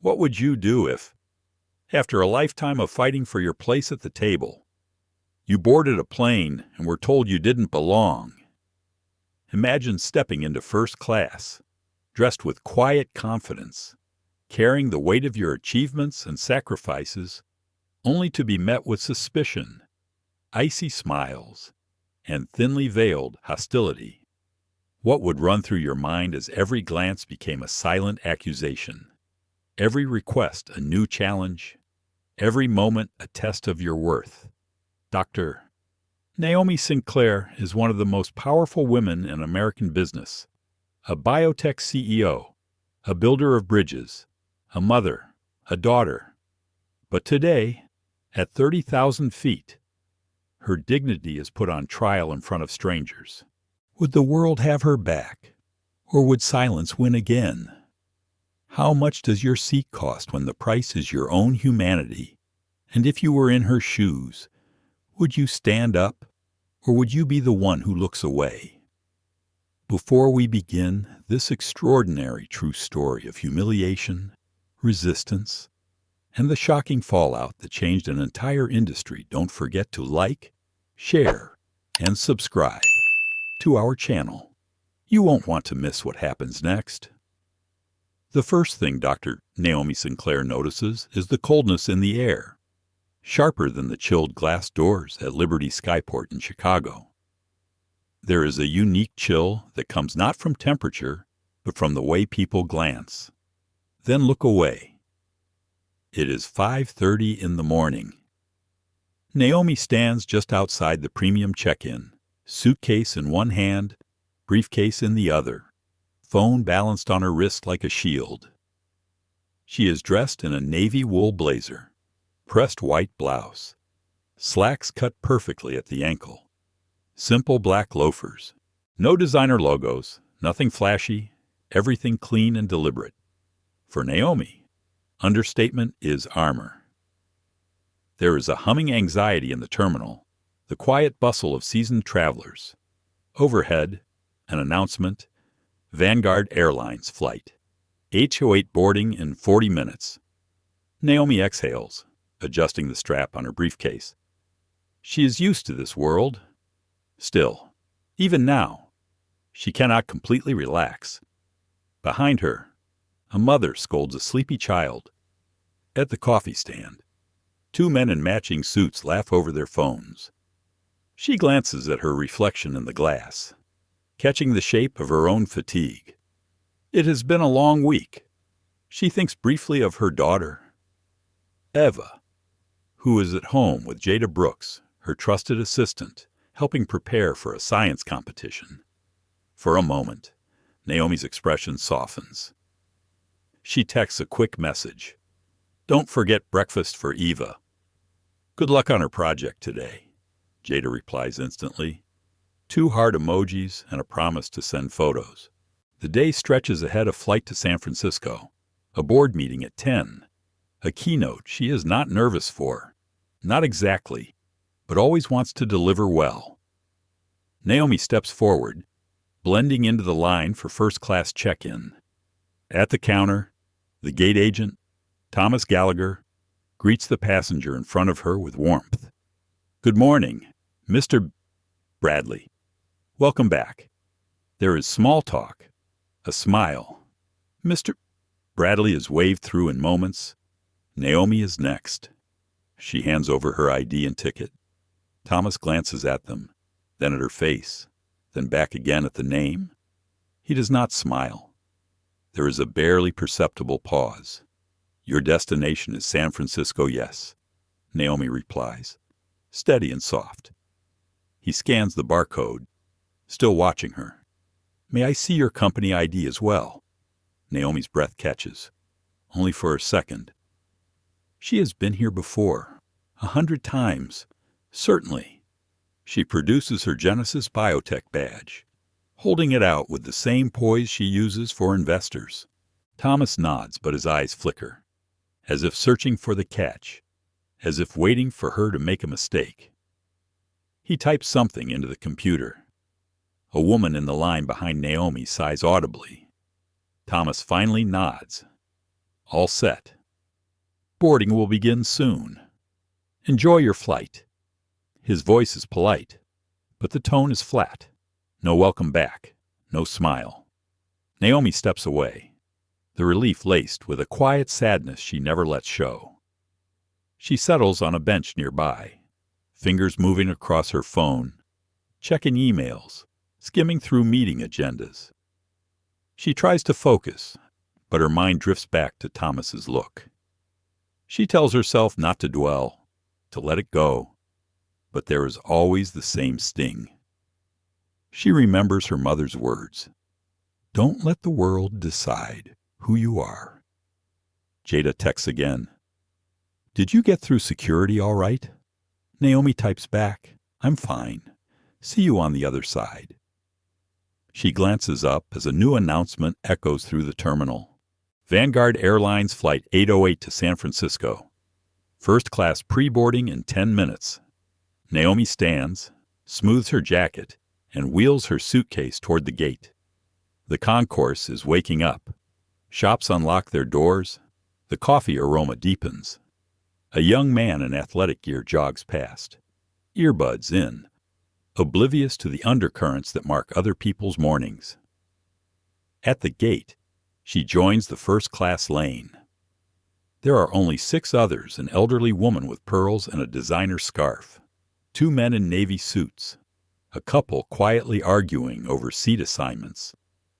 What would you do if, after a lifetime of fighting for your place at the table, you boarded a plane and were told you didn't belong? Imagine stepping into first class, dressed with quiet confidence, carrying the weight of your achievements and sacrifices, only to be met with suspicion, icy smiles, and thinly veiled hostility. What would run through your mind as every glance became a silent accusation, every request a new challenge, every moment a test of your worth? Dr. Naomi Sinclair is one of the most powerful women in American business, a biotech CEO, a builder of bridges, a mother, a daughter. But today, at 30,000 feet, her dignity is put on trial in front of strangers. Would the world have her back, or would silence win again? How much does your seat cost when the price is your own humanity? And if you were in her shoes, would you stand up, or would you be the one who looks away? Before we begin this extraordinary true story of humiliation, resistance, and the shocking fallout that changed an entire industry, don't forget to like, share, and subscribe to our channel. You won't want to miss what happens next. The first thing Dr. Naomi Sinclair notices is the coldness in the air, sharper than the chilled glass doors at Liberty Skyport in Chicago. There is a unique chill that comes not from temperature, but from the way people glance, then look away. It is 5:30 in the morning. Naomi stands just outside the premium check-in, suitcase in one hand, briefcase in the other, phone balanced on her wrist like a shield. She is dressed in a navy wool blazer, pressed white blouse, slacks cut perfectly at the ankle, simple black loafers, no designer logos, nothing flashy, everything clean and deliberate. For Naomi, understatement is armor. There is a humming anxiety in the terminal, the quiet bustle of seasoned travelers. Overhead, an announcement, Vanguard Airlines flight, H08 boarding in 40 minutes. Naomi exhales, adjusting the strap on her briefcase. She is used to this world. Still, even now, she cannot completely relax. Behind her, a mother scolds a sleepy child. At the coffee stand, two men in matching suits laugh over their phones. She glances at her reflection in the glass, catching the shape of her own fatigue. It has been a long week. She thinks briefly of her daughter, Eva, who is at home with Jada Brooks, her trusted assistant, helping prepare for a science competition. For a moment, Naomi's expression softens. She texts a quick message. "Don't forget breakfast for Eva." "Good luck on her project today," Jada replies instantly. Two heart emojis and a promise to send photos. The day stretches ahead of flight to San Francisco, a board meeting at 10, a keynote she is not nervous for. Not exactly, but always wants to deliver well. Naomi steps forward, blending into the line for first-class check-in. At the counter, the gate agent, Thomas Gallagher, greets the passenger in front of her with warmth. "Good morning, Mr. Bradley. Welcome back." There is small talk, a smile. Mr. Bradley is waved through in moments. Naomi is next. She hands over her ID and ticket. Thomas glances at them, then at her face, then back again at the name. He does not smile. There is a barely perceptible pause. "Your destination is San Francisco, yes," Naomi replies, steady and soft. He scans the barcode, still watching her. "May I see your company ID as well?" Naomi's breath catches, only for a second. She has been here before, 100 times, certainly. She produces her Genesis Biotech badge, holding it out with the same poise she uses for investors. Thomas nods, but his eyes flicker, as if searching for the catch, as if waiting for her to make a mistake. He types something into the computer. A woman in the line behind Naomi sighs audibly. Thomas finally nods. All set. Boarding will begin soon. Enjoy your flight. His voice is polite, but the tone is flat. No welcome back, no smile. Naomi steps away, the relief laced with a quiet sadness she never lets show. She settles on a bench nearby, fingers moving across her phone, checking emails, skimming through meeting agendas. She tries to focus, but her mind drifts back to Thomas's look. She tells herself not to dwell, to let it go, but there is always the same sting. She remembers her mother's words. Don't let the world decide who you are. Jada texts again. Did you get through security all right? Naomi types back, I'm fine. See you on the other side. She glances up as a new announcement echoes through the terminal. Vanguard Airlines Flight 808 to San Francisco. First class pre-boarding in 10 minutes. Naomi stands, smooths her jacket, and wheels her suitcase toward the gate. The concourse is waking up. Shops unlock their doors. The coffee aroma deepens. A young man in athletic gear jogs past, earbuds in, oblivious to the undercurrents that mark other people's mornings. At the gate, she joins the first-class lane. There are only 6 others, an elderly woman with pearls and a designer scarf, 2 men in navy suits, a couple quietly arguing over seat assignments,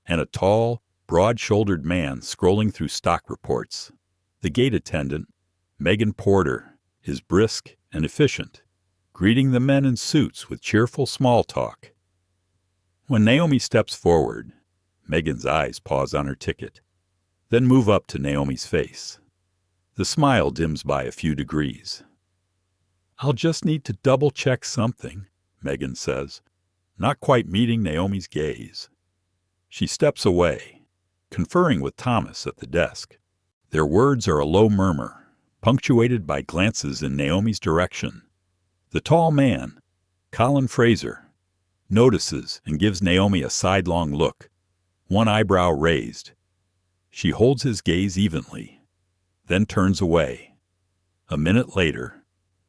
and a tall, broad-shouldered man scrolling through stock reports. The gate attendant, Megan Porter, is brisk and efficient, greeting the men in suits with cheerful small talk. When Naomi steps forward, Megan's eyes pause on her ticket, then move up to Naomi's face. The smile dims by a few degrees. I'll just need to double-check something, Megan says, not quite meeting Naomi's gaze. She steps away, conferring with Thomas at the desk. Their words are a low murmur, punctuated by glances in Naomi's direction. The tall man, Colin Fraser, notices and gives Naomi a sidelong look, one eyebrow raised. She holds his gaze evenly, then turns away. A minute later,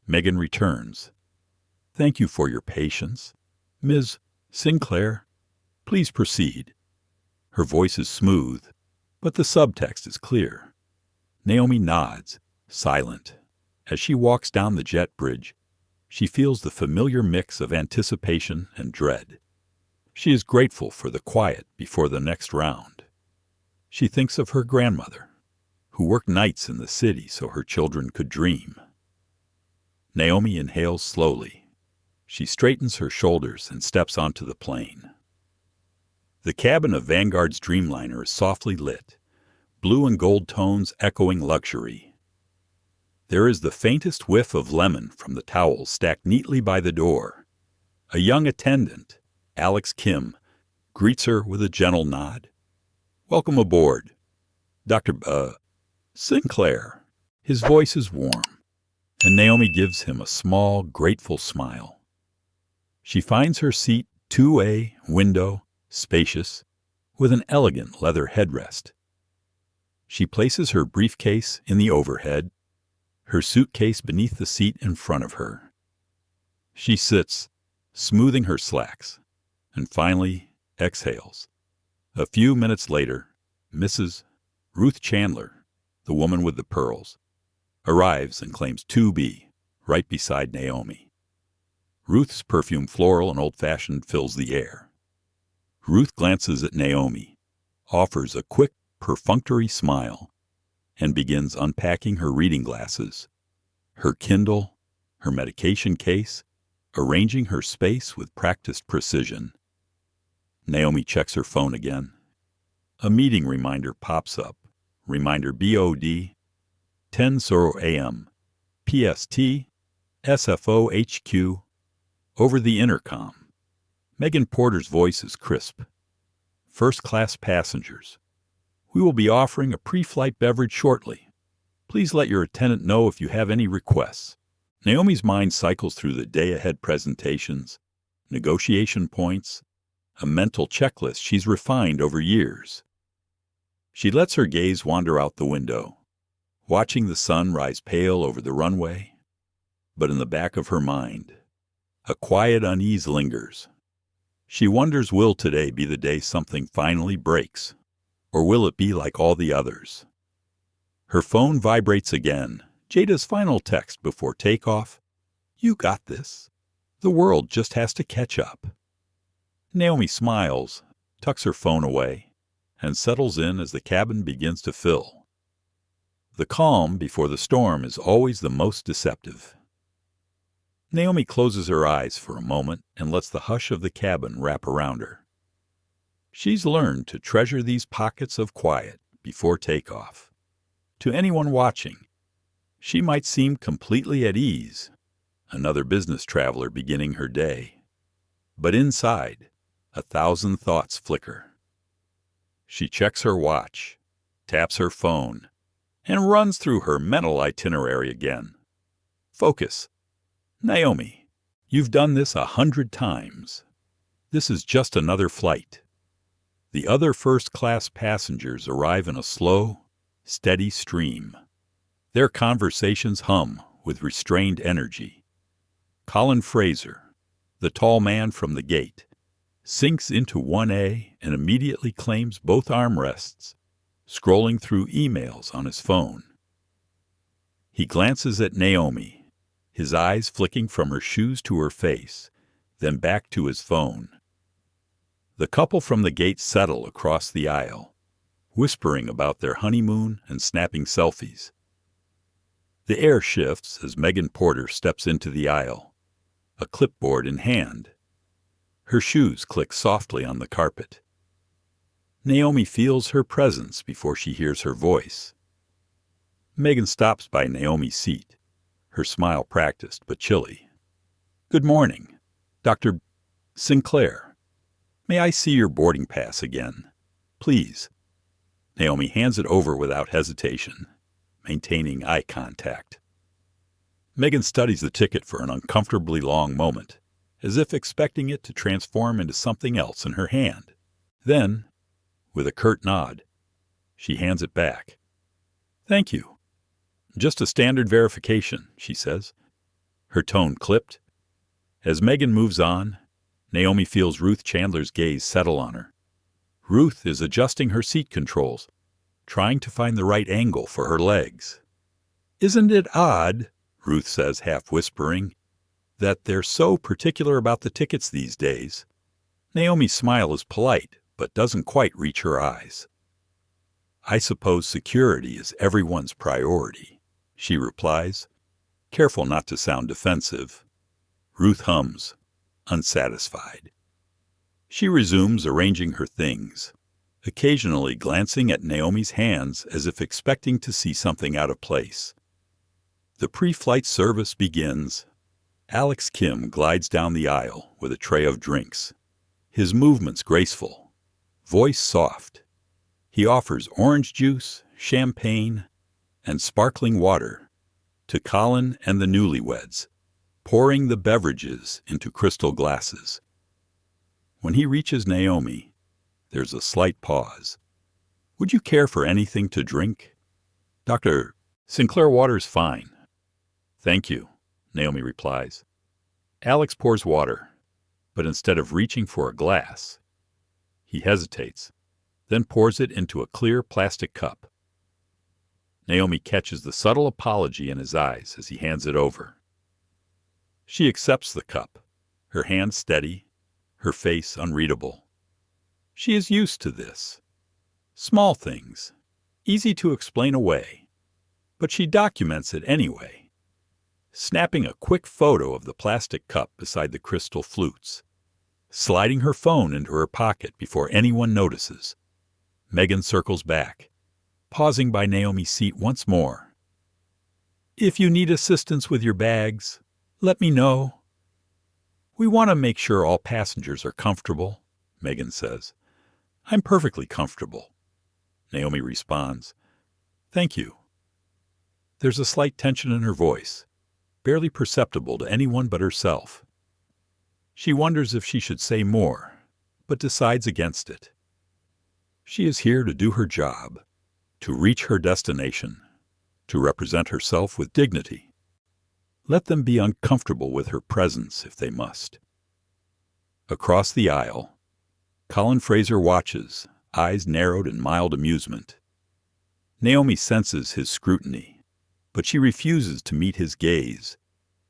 Megan returns. Thank you for your patience. Ms. Sinclair, please proceed. Her voice is smooth, but the subtext is clear. Naomi nods, silent. As she walks down the jet bridge, she feels the familiar mix of anticipation and dread. She is grateful for the quiet before the next round. She thinks of her grandmother, who worked nights in the city so her children could dream. Naomi inhales slowly. She straightens her shoulders and steps onto the plane. The cabin of Vanguard's Dreamliner is softly lit, blue and gold tones echoing luxury. There is the faintest whiff of lemon from the towels stacked neatly by the door. A young attendant, Alex Kim, greets her with a gentle nod. Welcome aboard. Dr. Sinclair. His voice is warm, and Naomi gives him a small, grateful smile. She finds her seat 2A, window, spacious, with an elegant leather headrest. She places her briefcase in the overhead, her suitcase beneath the seat in front of her. She sits, smoothing her slacks, and finally exhales. A few minutes later, Mrs. Ruth Chandler, the woman with the pearls, arrives and claims 2B, right beside Naomi. Ruth's perfume, floral and old-fashioned, fills the air. Ruth glances at Naomi, offers a quick, perfunctory smile, and begins unpacking her reading glasses, her Kindle, her medication case, arranging her space with practiced precision. Naomi checks her phone again. A meeting reminder pops up. Reminder BOD, 10:00 a.m., PST, SFO HQ, over the intercom. Megan Porter's voice is crisp. First-class passengers. We will be offering a pre-flight beverage shortly. Please let your attendant know if you have any requests. Naomi's mind cycles through the day-ahead presentations, negotiation points, a mental checklist she's refined over years. She lets her gaze wander out the window, watching the sun rise pale over the runway. But in the back of her mind, a quiet unease lingers. She wonders, will today be the day something finally breaks, or will it be like all the others? Her phone vibrates again, Jada's final text before takeoff. You got this. The world just has to catch up. Naomi smiles, tucks her phone away, and settles in as the cabin begins to fill. The calm before the storm is always the most deceptive. Naomi closes her eyes for a moment and lets the hush of the cabin wrap around her. She's learned to treasure these pockets of quiet before takeoff. To anyone watching, she might seem completely at ease, another business traveler beginning her day. But inside, 1,000 thoughts flicker. She checks her watch, taps her phone, and runs through her mental itinerary again. Focus. Naomi, you've done this 100 times. This is just another flight. The other first-class passengers arrive in a slow, steady stream. Their conversations hum with restrained energy. Colin Fraser, the tall man from the gate, sinks into 1A and immediately claims both armrests, scrolling through emails on his phone. He glances at Naomi, his eyes flicking from her shoes to her face, then back to his phone. The couple from the gate settle across the aisle, whispering about their honeymoon and snapping selfies. The air shifts as Megan Porter steps into the aisle, a clipboard in hand. Her shoes click softly on the carpet. Naomi feels her presence before she hears her voice. Megan stops by Naomi's seat, her smile practiced but chilly. Good morning, Dr. Sinclair. May I see your boarding pass again? Please. Naomi hands it over without hesitation, maintaining eye contact. Megan studies the ticket for an uncomfortably long moment, as if expecting it to transform into something else in her hand. Then, with a curt nod, she hands it back. Thank you. Just a standard verification, she says, her tone clipped. As Megan moves on, Naomi feels Ruth Chandler's gaze settle on her. Ruth is adjusting her seat controls, trying to find the right angle for her legs. Isn't it odd, Ruth says, half whispering, that they're so particular about the tickets these days? Naomi's smile is polite, but doesn't quite reach her eyes. I suppose security is everyone's priority, she replies, careful not to sound defensive. Ruth hums, unsatisfied. She resumes arranging her things, occasionally glancing at Naomi's hands as if expecting to see something out of place. The pre-flight service begins. Alex Kim glides down the aisle with a tray of drinks, his movements graceful, voice soft. He offers orange juice, champagne, and sparkling water to Colin and the newlyweds, pouring the beverages into crystal glasses. When he reaches Naomi, there's a slight pause. Would you care for anything to drink? Dr. Sinclair, water's fine. Thank you, Naomi replies. Alex pours water, but instead of reaching for a glass, he hesitates, then pours it into a clear plastic cup. Naomi catches the subtle apology in his eyes as he hands it over. She accepts the cup, her hand steady, her face unreadable. She is used to this. Small things, easy to explain away, but she documents it anyway, snapping a quick photo of the plastic cup beside the crystal flutes, sliding her phone into her pocket before anyone notices. Megan circles back, pausing by Naomi's seat once more. If you need assistance with your bags, let me know. We want to make sure all passengers are comfortable, Megan says. I'm perfectly comfortable, Naomi responds. Thank you. There's a slight tension in her voice, barely perceptible to anyone but herself. She wonders if she should say more, but decides against it. She is here to do her job, to reach her destination. to represent herself with dignity. Let them be uncomfortable with her presence if they must. Across the aisle, Colin Fraser watches, eyes narrowed in mild amusement. Naomi senses his scrutiny, but she refuses to meet his gaze.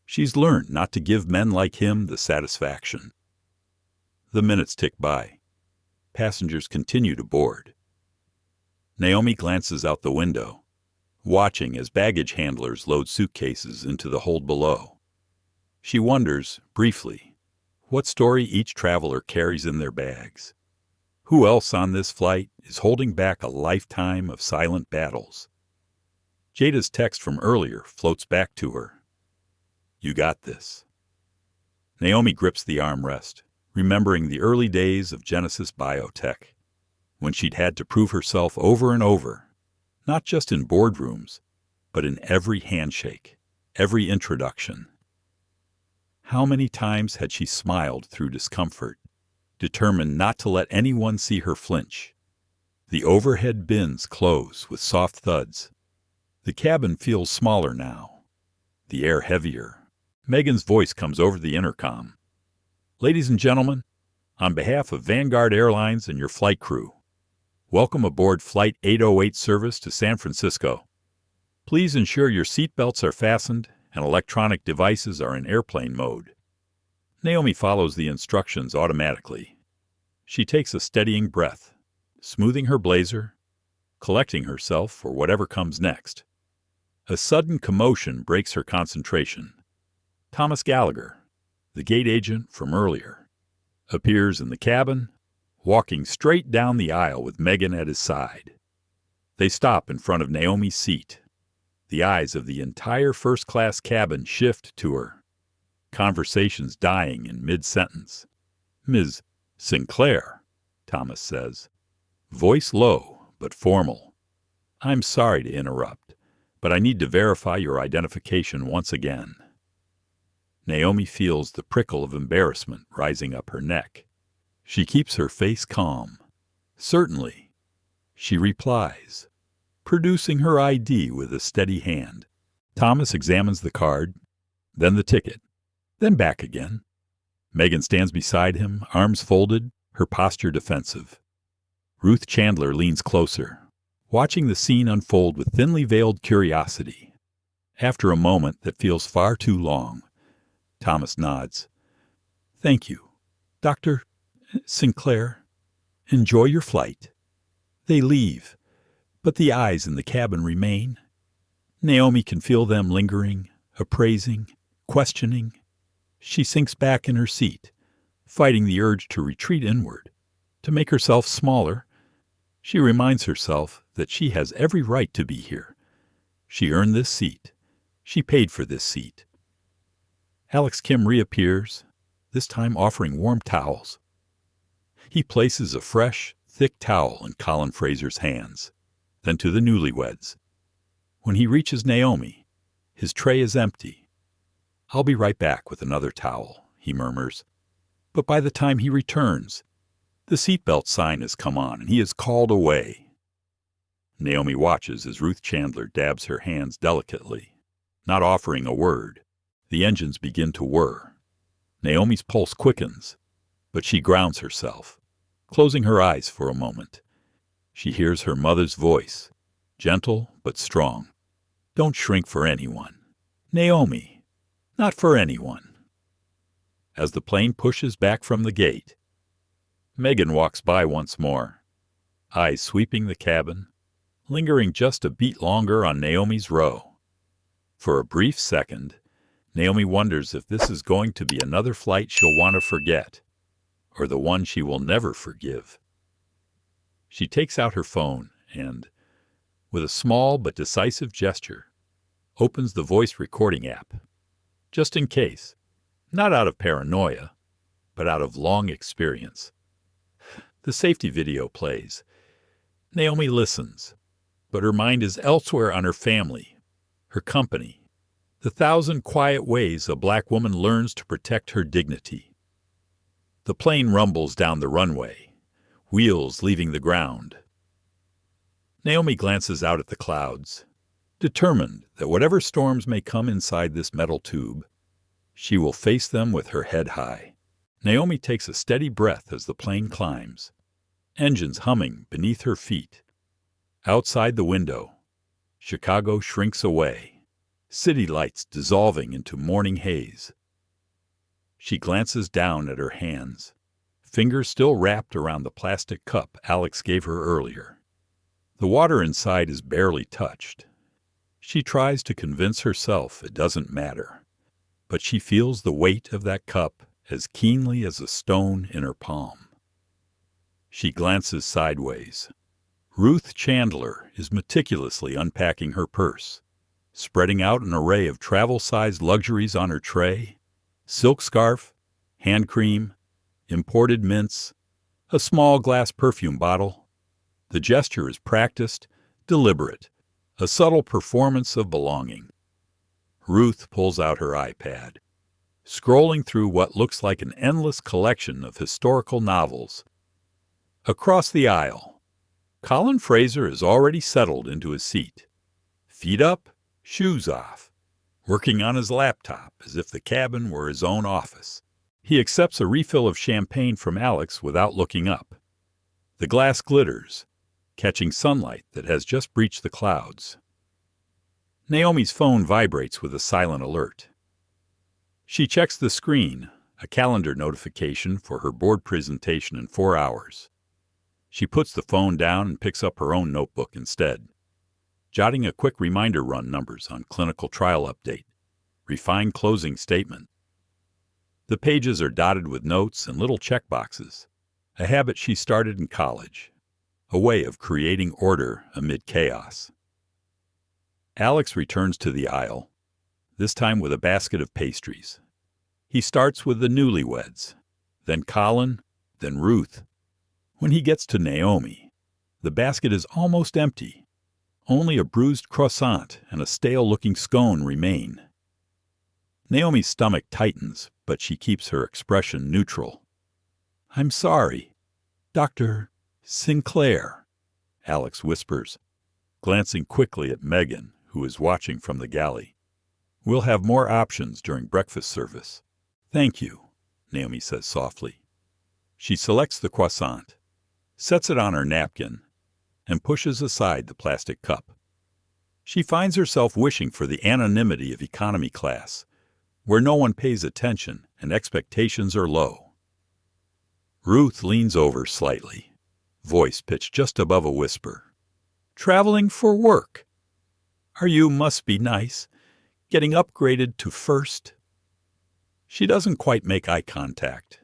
She's learned not to give men like him the satisfaction. The minutes tick by. Passengers continue to board. Naomi glances out the window, watching as baggage handlers load suitcases into the hold below. She wonders, briefly, what story each traveler carries in their bags. Who else on this flight is holding back a lifetime of silent battles? Jada's text from earlier floats back to her. You got this. Naomi grips the armrest, remembering the early days of Genesis Biotech, when she'd had to prove herself over and over, not just in boardrooms, but in every handshake, every introduction. How many times had she smiled through discomfort, determined not to let anyone see her flinch? The overhead bins close with soft thuds. The cabin feels smaller now, the air heavier. Megan's voice comes over the intercom. Ladies and gentlemen, on behalf of Vanguard Airlines and your flight crew, welcome aboard Flight 808 service to San Francisco. Please ensure your seatbelts are fastened and electronic devices are in airplane mode. Naomi follows the instructions automatically. She takes a steadying breath, smoothing her blazer, collecting herself for whatever comes next. A sudden commotion breaks her concentration. Thomas Gallagher, the gate agent from earlier, appears in the cabin, walking straight down the aisle with Megan at his side. They stop in front of Naomi's seat. The eyes of the entire first-class cabin shift to her. Conversations dying in mid-sentence. Ms. Sinclair, Thomas says. Voice low, but formal. I'm sorry to interrupt, but I need to verify your identification once again. Naomi feels the prickle of embarrassment rising up her neck. She keeps her face calm. Certainly. She replies, producing her ID with a steady hand. Thomas examines the card, then the ticket, then back again. Megan stands beside him, arms folded, her posture defensive. Ruth Chandler leans closer, watching the scene unfold with thinly veiled curiosity. After a moment that feels far too long, Thomas nods. Thank you, Dr. Sinclair. Enjoy your flight. They leave, but the eyes in the cabin remain. Naomi can feel them lingering, appraising, questioning. She sinks back in her seat, fighting the urge to retreat inward, to make herself smaller. She reminds herself that she has every right to be here. She earned this seat. She paid for this seat. Alex Kim reappears, this time offering warm towels. He places a fresh, thick towel in Colin Fraser's hands, then to the newlyweds. When he reaches Naomi, his tray is empty. I'll be right back with another towel, he murmurs. But by the time he returns, the seatbelt sign has come on and he is called away. Naomi watches as Ruth Chandler dabs her hands delicately, not offering a word. The engines begin to whir. Naomi's pulse quickens, but she grounds herself, closing her eyes for a moment. She hears her mother's voice, gentle but strong. Don't shrink for anyone. Naomi, not for anyone. As the plane pushes back from the gate, Megan walks by once more, eyes sweeping the cabin, lingering just a beat longer on Naomi's row. For a brief second, Naomi wonders if this is going to be another flight she'll want to forget, or the one she will never forgive. She takes out her phone and, with a small but decisive gesture, opens the voice recording app. Just in case, not out of paranoia, but out of long experience. The safety video plays. Naomi listens, but her mind is elsewhere on her family, her company, the 1,000 quiet ways a black woman learns to protect her dignity. The plane rumbles down the runway, wheels leaving the ground. Naomi glances out at the clouds. determined that whatever storms may come inside this metal tube, she will face them with her head high. Naomi takes a steady breath as the plane climbs, engines humming beneath her feet. Outside the window, Chicago shrinks away, city lights dissolving into morning haze. She glances down at her hands, fingers still wrapped around the plastic cup Alex gave her earlier. The water inside is barely touched. She tries to convince herself it doesn't matter, but she feels the weight of that cup as keenly as a stone in her palm. She glances sideways. Ruth Chandler is meticulously unpacking her purse, spreading out an array of travel-sized luxuries on her tray: silk scarf, hand cream, imported mints, a small glass perfume bottle. The gesture is practiced, deliberate, a subtle performance of belonging. Ruth pulls out her iPad, scrolling through what looks like an endless collection of historical novels. Across the aisle, Colin Fraser is already settled into his seat, feet up, shoes off, working on his laptop as if the cabin were his own office. He accepts a refill of champagne from Alex without looking up. The glass glitters, catching sunlight that has just breached the clouds. Naomi's phone vibrates with a silent alert. She checks the screen, a calendar notification for her board presentation in 4 hours. She puts the phone down and picks up her own notebook instead, jotting a quick reminder run numbers on clinical trial update, refined closing statement. The pages are dotted with notes and little checkboxes, a habit she started in college, a way of creating order amid chaos. Alex returns to the aisle, this time with a basket of pastries. He starts with the newlyweds, then Colin, then Ruth. When he gets to Naomi, the basket is almost empty. Only a bruised croissant and a stale-looking scone remain. Naomi's stomach tightens, but she keeps her expression neutral. "I'm sorry, Dr. Sinclair," Alex whispers, glancing quickly at Megan, who is watching from the galley. "We'll have more options during breakfast service." "Thank you," Naomi says softly. She selects the croissant, sets it on her napkin, and pushes aside the plastic cup. She finds herself wishing for the anonymity of economy class, where no one pays attention and expectations are low. Ruth leans over slightly, voice pitched just above a whisper. "Traveling for work? You must be nice, getting upgraded to first." She doesn't quite make eye contact.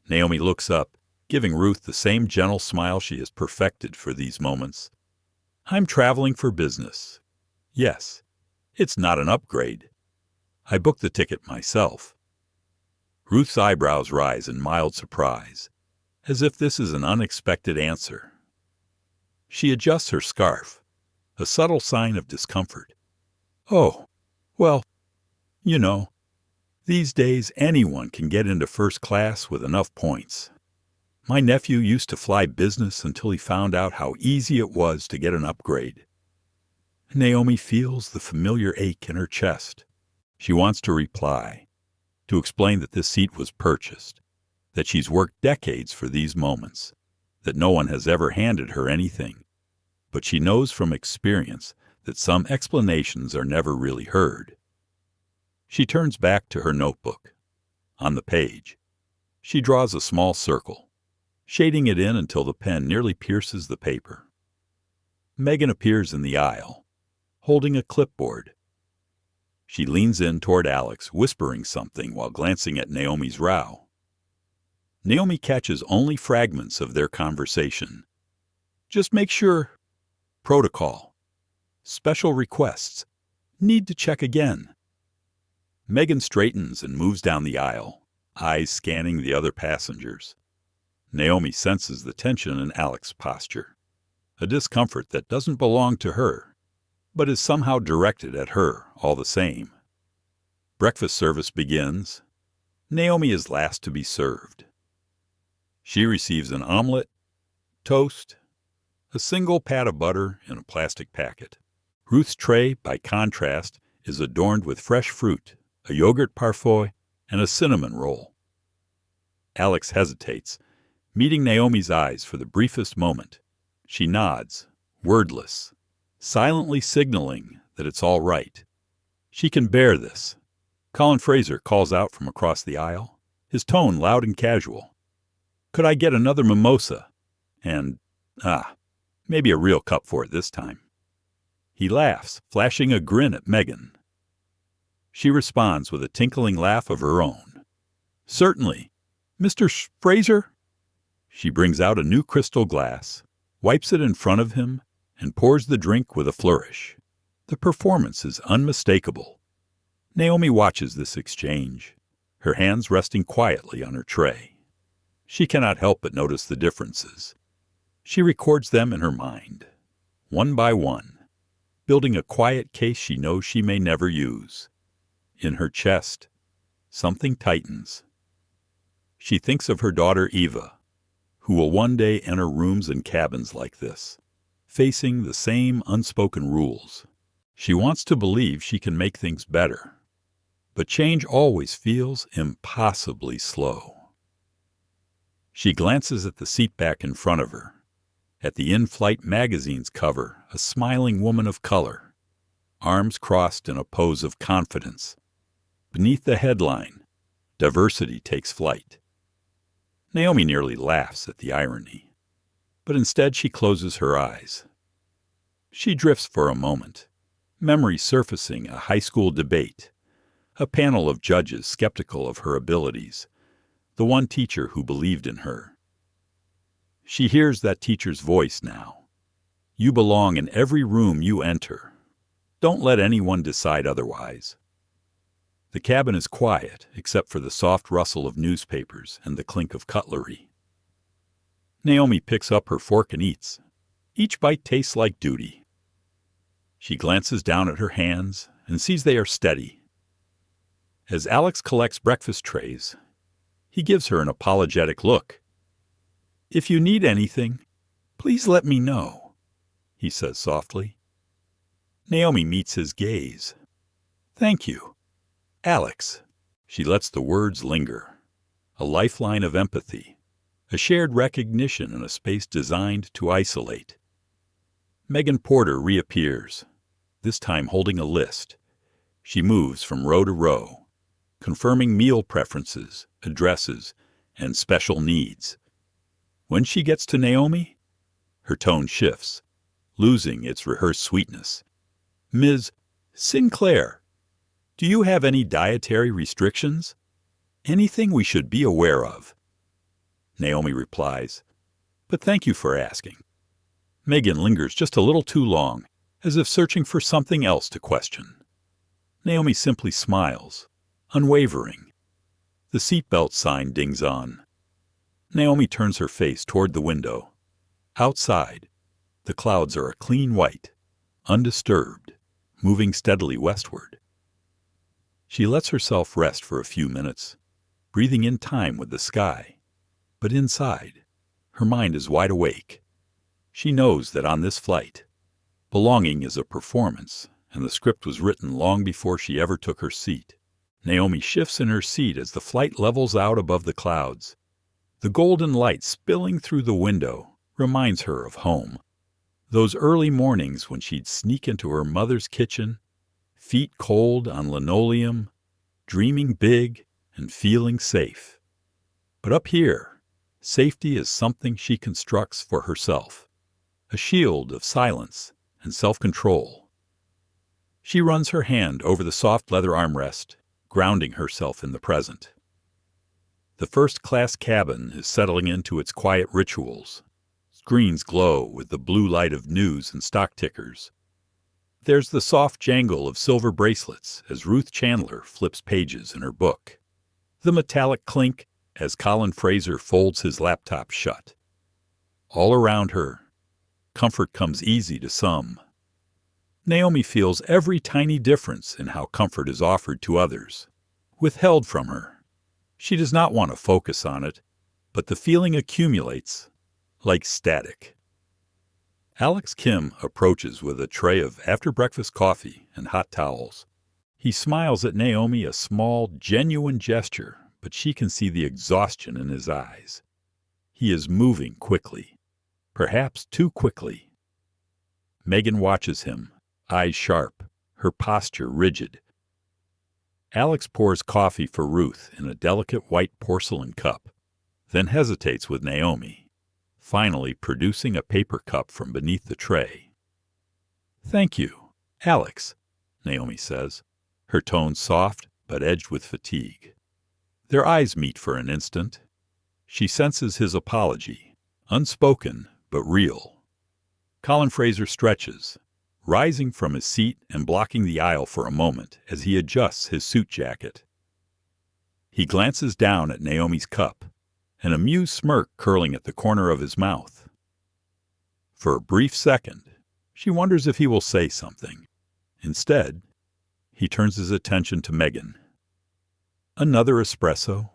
Naomi looks up, giving Ruth the same gentle smile she has perfected for these moments. "I'm traveling for business. Yes, it's not an upgrade. I booked the ticket myself." Ruth's eyebrows rise in mild surprise, as if this is an unexpected answer. She adjusts her scarf, a subtle sign of discomfort. "Oh, well, you know, these days anyone can get into first class with enough points. My nephew used to fly business until he found out how easy it was to get an upgrade." Naomi feels the familiar ache in her chest. She wants to reply, to explain that this seat was purchased, that she's worked decades for these moments, that no one has ever handed her anything. But she knows from experience that some explanations are never really heard. She turns back to her notebook. On the page, she draws a small circle, shading it in until the pen nearly pierces the paper. Megan appears in the aisle, holding a clipboard. She leans in toward Alex, whispering something while glancing at Naomi's row. Naomi catches only fragments of their conversation. "Just make sure. Protocol. Special requests. Need to check again." Megan straightens and moves down the aisle, eyes scanning the other passengers. Naomi senses the tension in Alex's posture, a discomfort that doesn't belong to her, but is somehow directed at her all the same. Breakfast service begins. Naomi is last to be served. She receives an omelet, toast, a single pat of butter in a plastic packet. Ruth's tray, by contrast, is adorned with fresh fruit, a yogurt parfait, and a cinnamon roll. Alex hesitates, meeting Naomi's eyes for the briefest moment. She nods, wordless, silently signaling that it's all right. She can bear this. Colin Fraser calls out from across the aisle, his tone loud and casual. "Could I get another mimosa? And, maybe a real cup for it this time." He laughs, flashing a grin at Megan. She responds with a tinkling laugh of her own. "Certainly. Mr. Fraser?" She brings out a new crystal glass, wipes it in front of him, and pours the drink with a flourish. The performance is unmistakable. Naomi watches this exchange, her hands resting quietly on her tray. She cannot help but notice the differences. She records them in her mind, one by one, building a quiet case she knows she may never use. In her chest, something tightens. She thinks of her daughter Eva, who will one day enter rooms and cabins like this, facing the same unspoken rules. She wants to believe she can make things better, but change always feels impossibly slow. She glances at the seat back in front of her, at the in-flight magazine's cover, a smiling woman of color, arms crossed in a pose of confidence. Beneath the headline, "Diversity Takes Flight." Naomi nearly laughs at the irony, but instead she closes her eyes. She drifts for a moment, memory surfacing a high school debate, a panel of judges skeptical of her abilities, the one teacher who believed in her. She hears that teacher's voice now. "You belong in every room you enter. Don't let anyone decide otherwise." The cabin is quiet, except for the soft rustle of newspapers and the clink of cutlery. Naomi picks up her fork and eats. Each bite tastes like duty. She glances down at her hands and sees they are steady. As Alex collects breakfast trays, he gives her an apologetic look. "If you need anything, please let me know," he says softly. Naomi meets his gaze. "Thank you, Alex." She lets the words linger. A lifeline of empathy, a shared recognition in a space designed to isolate. Megan Porter reappears, this time holding a list. She moves from row to row, confirming meal preferences, addresses, and special needs. When she gets to Naomi, her tone shifts, losing its rehearsed sweetness. "Ms. Sinclair, do you have any dietary restrictions? Anything we should be aware of?" Naomi replies, "But thank you for asking." Megan lingers just a little too long, as if searching for something else to question. Naomi simply smiles, unwavering. The seatbelt sign dings on. Naomi turns her face toward the window. Outside, the clouds are a clean white, undisturbed, moving steadily westward. She lets herself rest for a few minutes, breathing in time with the sky. But inside, her mind is wide awake. She knows that on this flight, belonging is a performance, and the script was written long before she ever took her seat. Naomi shifts in her seat as the flight levels out above the clouds. The golden light spilling through the window reminds her of home. Those early mornings when she'd sneak into her mother's kitchen, feet cold on linoleum, dreaming big and feeling safe. But up here, safety is something she constructs for herself, a shield of silence and self-control. She runs her hand over the soft leather armrest, grounding herself in the present. The first-class cabin is settling into its quiet rituals. Screens glow with the blue light of news and stock tickers. There's the soft jangle of silver bracelets as Ruth Chandler flips pages in her book. The metallic clink as Colin Fraser folds his laptop shut. All around her, comfort comes easy to some. Naomi feels every tiny difference in how comfort is offered to others, withheld from her. She does not want to focus on it, but the feeling accumulates like static. Alex Kim approaches with a tray of after-breakfast coffee and hot towels. He smiles at Naomi, a small, genuine gesture, but she can see the exhaustion in his eyes. He is moving quickly, perhaps too quickly. Megan watches him, eyes sharp, her posture rigid. Alex pours coffee for Ruth in a delicate white porcelain cup, then hesitates with Naomi, finally producing a paper cup from beneath the tray. "Thank you, Alex," Naomi says, her tone soft but edged with fatigue. Their eyes meet for an instant. She senses his apology, unspoken but real. Colin Fraser stretches, rising from his seat and blocking the aisle for a moment as he adjusts his suit jacket. He glances down at Naomi's cup, an amused smirk curling at the corner of his mouth. For a brief second, she wonders if he will say something. Instead, he turns his attention to Megan. "Another espresso?"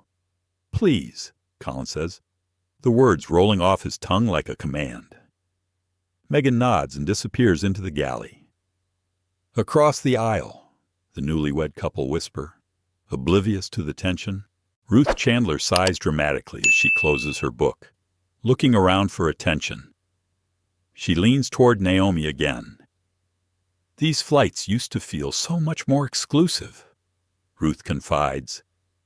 "Please," Colin says, the words rolling off his tongue like a command. Megan nods and disappears into the galley. Across the aisle, the newlywed couple whisper, oblivious to the tension. Ruth Chandler sighs dramatically as she closes her book, looking around for attention. She leans toward Naomi again. "These flights used to feel so much more exclusive," Ruth confides,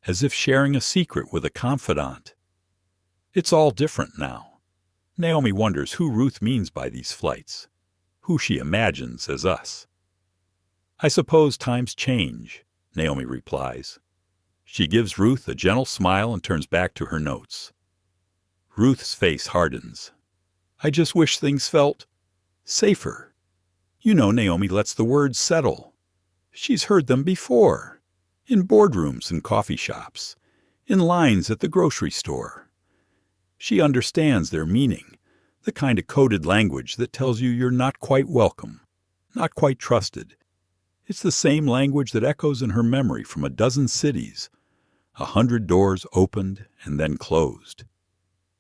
as if sharing a secret with a confidant. "It's all different now." Naomi wonders who Ruth means by these flights, who she imagines as us. "I suppose times change," Naomi replies. She gives Ruth a gentle smile and turns back to her notes. Ruth's face hardens. "I just wish things felt safer." You know, Naomi lets the words settle. She's heard them before, in boardrooms and coffee shops, in lines at the grocery store. She understands their meaning, the kind of coded language that tells you you're not quite welcome, not quite trusted. It's the same language that echoes in her memory from a dozen cities, 100 doors opened and then closed.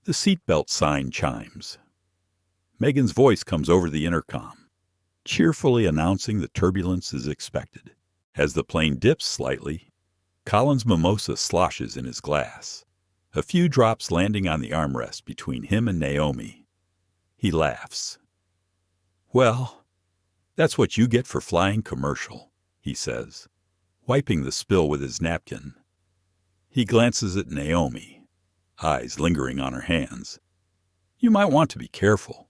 The seatbelt sign chimes. Megan's voice comes over the intercom, cheerfully announcing that turbulence is expected. As the plane dips slightly, Colin's mimosa sloshes in his glass, a few drops landing on the armrest between him and Naomi. He laughs. "Well, that's what you get for flying commercial," he says, wiping the spill with his napkin. He glances at Naomi, eyes lingering on her hands. "You might want to be careful.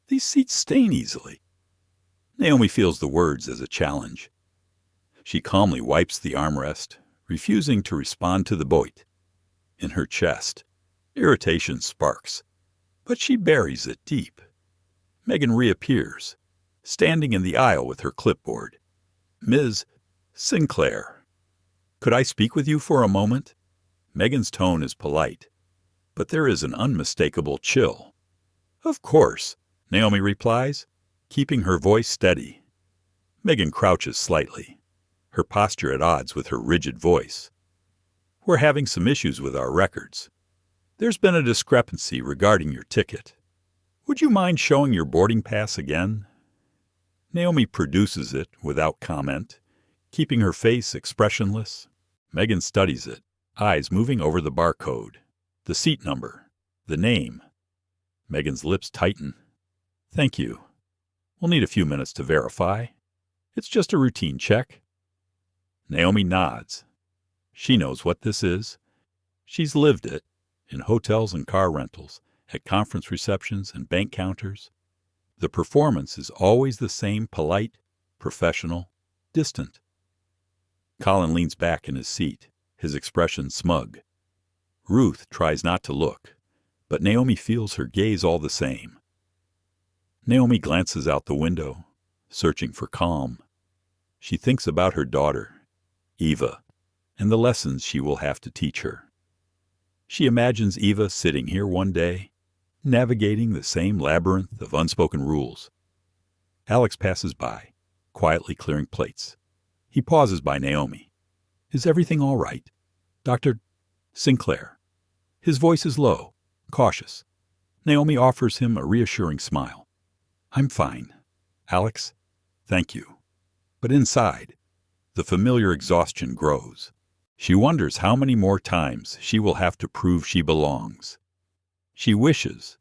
These seats stain easily." Naomi feels the words as a challenge. She calmly wipes the armrest, refusing to respond to the bite. In her chest, irritation sparks, but she buries it deep. Megan reappears, standing in the aisle with her clipboard. "Ms. Sinclair, could I speak with you for a moment?" Megan's tone is polite, but there is an unmistakable chill. "Of course," Naomi replies, keeping her voice steady. Megan crouches slightly, her posture at odds with her rigid voice. "We're having some issues with our records. There's been a discrepancy regarding your ticket. Would you mind showing your boarding pass again?" Naomi produces it without comment, keeping her face expressionless. Megan studies it, eyes moving over the barcode, the seat number, the name. Megan's lips tighten. "Thank you. We'll need a few minutes to verify. It's just a routine check." Naomi nods. She knows what this is. She's lived it, in hotels and car rentals, at conference receptions and bank counters. The performance is always the same, polite, professional, distant. Colin leans back in his seat, his expression smug. Ruth tries not to look, but Naomi feels her gaze all the same. Naomi glances out the window, searching for calm. She thinks about her daughter, Eva, and the lessons she will have to teach her. She imagines Eva sitting here one day, navigating the same labyrinth of unspoken rules. Alex passes by, quietly clearing plates. He pauses by Naomi. "Is everything all right, Dr. Sinclair?" His voice is low, cautious. Naomi offers him a reassuring smile. I'm fine. Alex, thank you. But inside, the familiar exhaustion grows. She wonders how many more times she will have to prove she belongs. She wishes,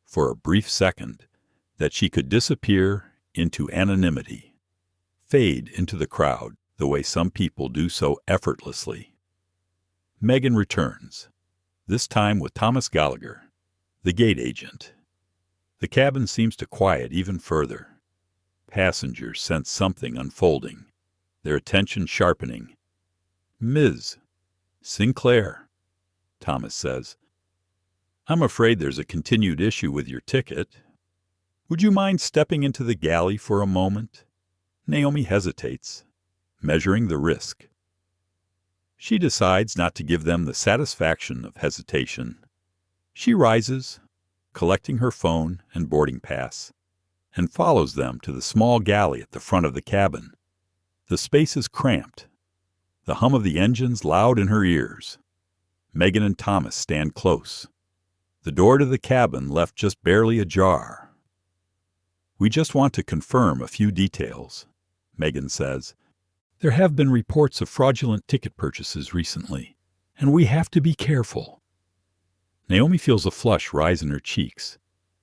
for a brief second, that she could disappear into anonymity, fade into the crowd the way some people do so effortlessly. Megan returns, this time with Thomas Gallagher, the gate agent. The cabin seems to quiet even further. Passengers sense something unfolding, their attention sharpening. "Ms. Sinclair," Thomas says, "I'm afraid there's a continued issue with your ticket. Would you mind stepping into the galley for a moment?" Naomi hesitates, measuring the risk. She decides not to give them the satisfaction of hesitation. She rises, collecting her phone and boarding pass, and follows them to the small galley at the front of the cabin. The space is cramped, the hum of the engines loud in her ears. Megan and Thomas stand close, the door to the cabin left just barely ajar. "We just want to confirm a few details," Megan says. "There have been reports of fraudulent ticket purchases recently, and we have to be careful." Naomi feels a flush rise in her cheeks,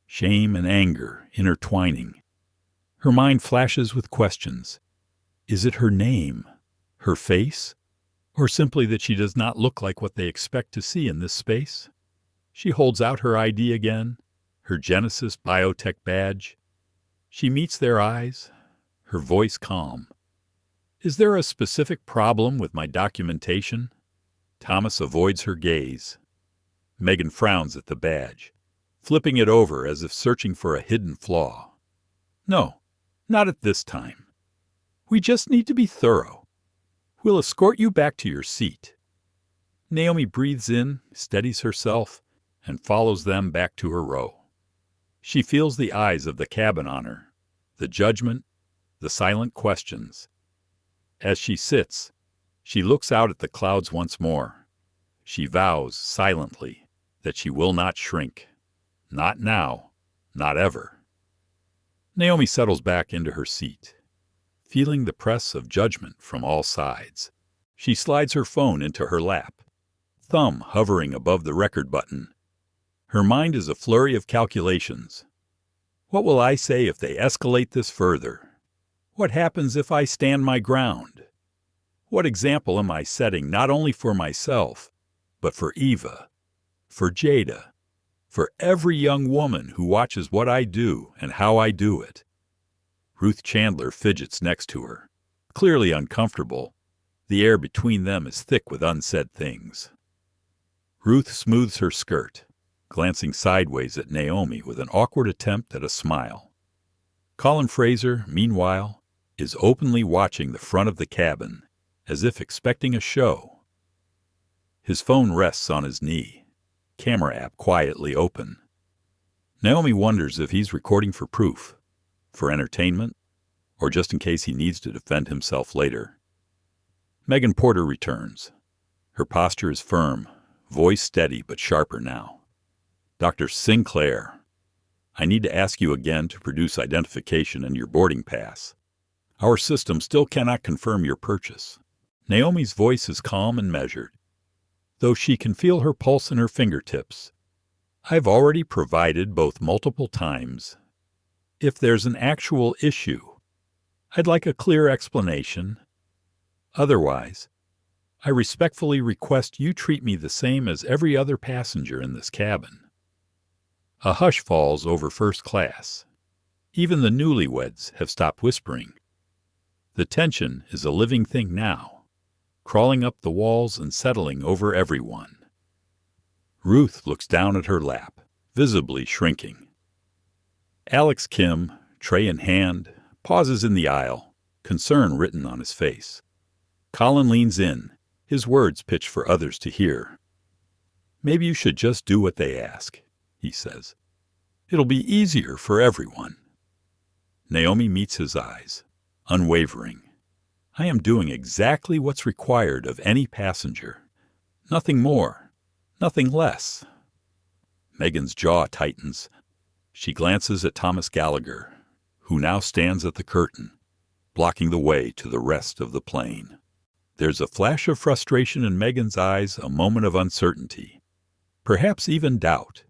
shame and anger intertwining. Her mind flashes with questions. Is it her name, her face, or simply that she does not look like what they expect to see in this space? She holds out her ID again, her Genesis biotech badge. She meets their eyes, her voice calm. "Is there a specific problem with my documentation?" Thomas avoids her gaze. Megan frowns at the badge, flipping it over as if searching for a hidden flaw. "No, not at this time. We just need to be thorough. We'll escort you back to your seat." Naomi breathes in, steadies herself, and follows them back to her row. She feels the eyes of the cabin on her, the judgment, the silent questions. As she sits, she looks out at the clouds once more. She vows silently that she will not shrink. Not now, not ever. Naomi settles back into her seat, feeling the press of judgment from all sides. She slides her phone into her lap, thumb hovering above the record button. Her mind is a flurry of calculations. What will I say if they escalate this further? What happens if I stand my ground? What example am I setting not only for myself, but for Eva, for Jada, for every young woman who watches what I do and how I do it? Ruth Chandler fidgets next to her, clearly uncomfortable. The air between them is thick with unsaid things. Ruth smooths her skirt, glancing sideways at Naomi with an awkward attempt at a smile. Colin Fraser, meanwhile, is openly watching the front of the cabin, as if expecting a show. His phone rests on his knee, camera app quietly open. Naomi wonders if he's recording for proof, for entertainment, or just in case he needs to defend himself later. Megan Porter returns. Her posture is firm, voice steady but sharper now. "Dr. Sinclair, I need to ask you again to produce identification and your boarding pass. Our system still cannot confirm your purchase." Naomi's voice is calm and measured, though she can feel her pulse in her fingertips. "I've already provided both multiple times. If there's an actual issue, I'd like a clear explanation. Otherwise, I respectfully request you treat me the same as every other passenger in this cabin." A hush falls over first class. Even the newlyweds have stopped whispering. The tension is a living thing now, crawling up the walls and settling over everyone. Ruth looks down at her lap, visibly shrinking. Alex Kim, tray in hand, pauses in the aisle, concern written on his face. Colin leans in, his words pitched for others to hear. "Maybe you should just do what they ask," he says. "It'll be easier for everyone." Naomi meets his eyes, unwavering. "I am doing exactly what's required of any passenger. Nothing more, nothing less." Megan's jaw tightens. She glances at Thomas Gallagher, who now stands at the curtain, blocking the way to the rest of the plane. There's a flash of frustration in Megan's eyes, a moment of uncertainty, perhaps even doubt.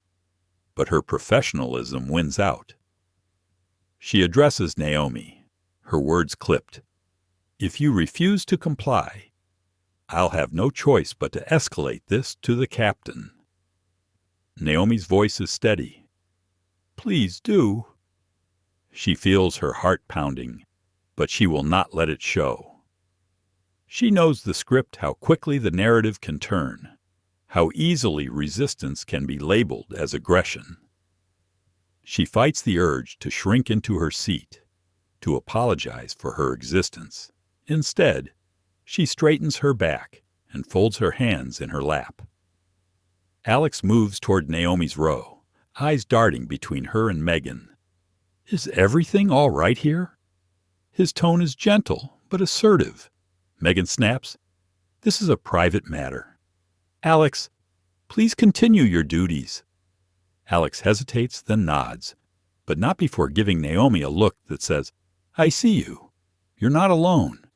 But her professionalism wins out. She addresses Naomi, her words clipped. "If you refuse to comply, I'll have no choice but to escalate this to the captain." Naomi's voice is steady. "Please do." She feels her heart pounding, but she will not let it show. She knows the script, how quickly the narrative can turn, how easily resistance can be labeled as aggression. She fights the urge to shrink into her seat, to apologize for her existence. Instead, she straightens her back and folds her hands in her lap. Alex moves toward Naomi's row, eyes darting between her and Megan. "Is everything all right here?" His tone is gentle but assertive. Megan snaps, "This is a private matter. Alex, please continue your duties." Alex hesitates, then nods, but not before giving Naomi a look that says, "I see you. You're not alone."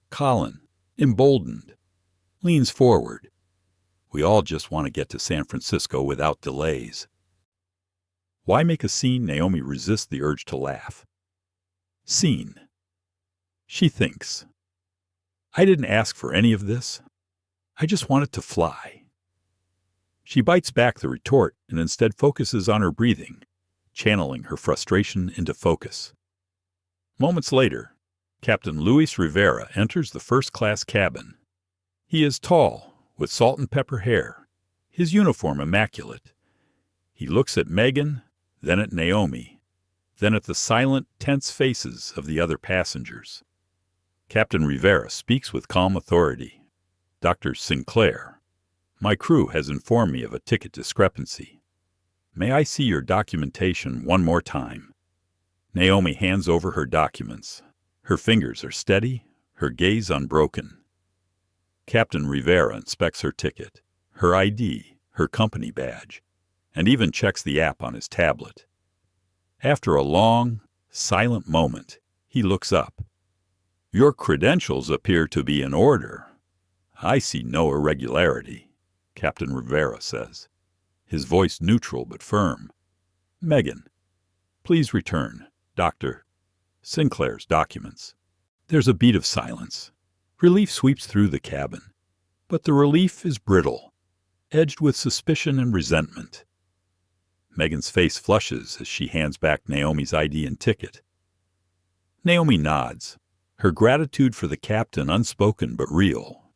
Colin, emboldened, leans forward. "We all just want to get to San Francisco without delays." Why make a scene? Naomi resists the urge to laugh. Scene. She thinks, "I didn't ask for any of this. I just wanted to fly." She bites back the retort and instead focuses on her breathing, channeling her frustration into focus. Moments later, Captain Luis Rivera enters the first-class cabin. He is tall, with salt and pepper hair, his uniform immaculate. He looks at Megan, then at Naomi, then at the silent, tense faces of the other passengers. Captain Rivera speaks with calm authority. "Dr. Sinclair, my crew has informed me of a ticket discrepancy. May I see your documentation one more time?" Naomi hands over her documents. Her fingers are steady, her gaze unbroken. Captain Rivera inspects her ticket, her ID, her company badge, and even checks the app on his tablet. After a long, silent moment, he looks up. "Your credentials appear to be in order. I see no irregularity," Captain Rivera says, his voice neutral but firm. "Megan, please return Dr. Sinclair's documents." There's a beat of silence. Relief sweeps through the cabin, but the relief is brittle, edged with suspicion and resentment. Megan's face flushes as she hands back Naomi's ID and ticket. Naomi nods, her gratitude for the captain unspoken but real.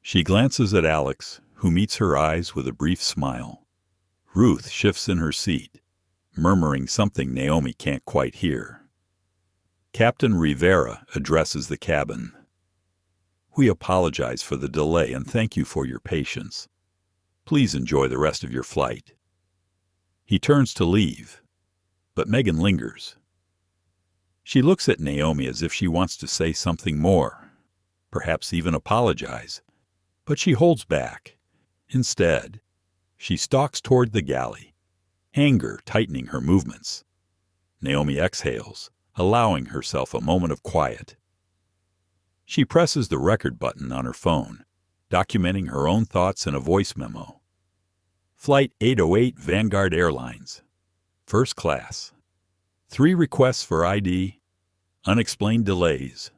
She glances at Alex, who meets her eyes with a brief smile. Ruth shifts in her seat, murmuring something Naomi can't quite hear. Captain Rivera addresses the cabin. "We apologize for the delay and thank you for your patience. Please enjoy the rest of your flight." He turns to leave, but Megan lingers. She looks at Naomi as if she wants to say something more, perhaps even apologize, but she holds back. Instead, she stalks toward the galley, anger tightening her movements. Naomi exhales, allowing herself a moment of quiet. She presses the record button on her phone, documenting her own thoughts in a voice memo. Flight 808 Vanguard Airlines. First class. 3 requests for ID. Unexplained delays.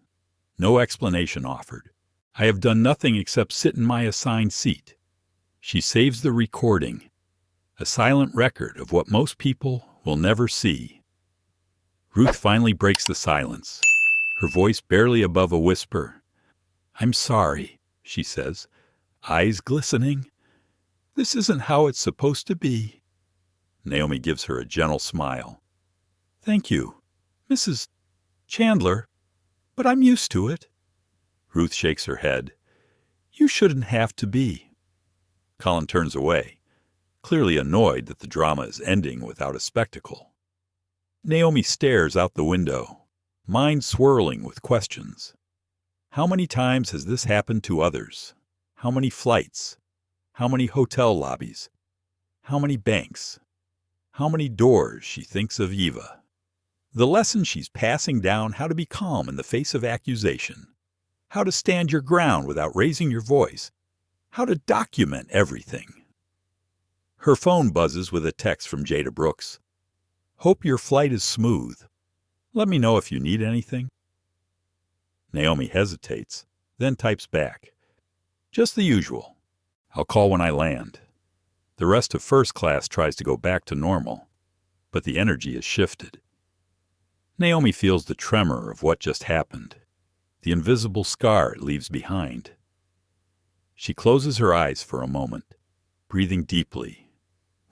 No explanation offered. I have done nothing except sit in my assigned seat. She saves the recording, a silent record of what most people will never see. Ruth finally breaks the silence, her voice barely above a whisper. "I'm sorry," she says, eyes glistening. "This isn't how it's supposed to be." Naomi gives her a gentle smile. "Thank you, Mrs. Chandler, but I'm used to it." Ruth shakes her head. "You shouldn't have to be." Colin turns away, clearly annoyed that the drama is ending without a spectacle. Naomi stares out the window, mind swirling with questions. How many times has this happened to others? How many flights? How many hotel lobbies? How many banks? How many doors she thinks of Eva? The lesson she's passing down: how to be calm in the face of accusation, how to stand your ground without raising your voice, how to document everything. Her phone buzzes with a text from Jada Brooks. "Hope your flight is smooth. Let me know if you need anything." Naomi hesitates, then types back, "Just the usual. I'll call when I land." The rest of first class tries to go back to normal, but the energy is shifted. Naomi feels the tremor of what just happened, the invisible scar it leaves behind. She closes her eyes for a moment, breathing deeply,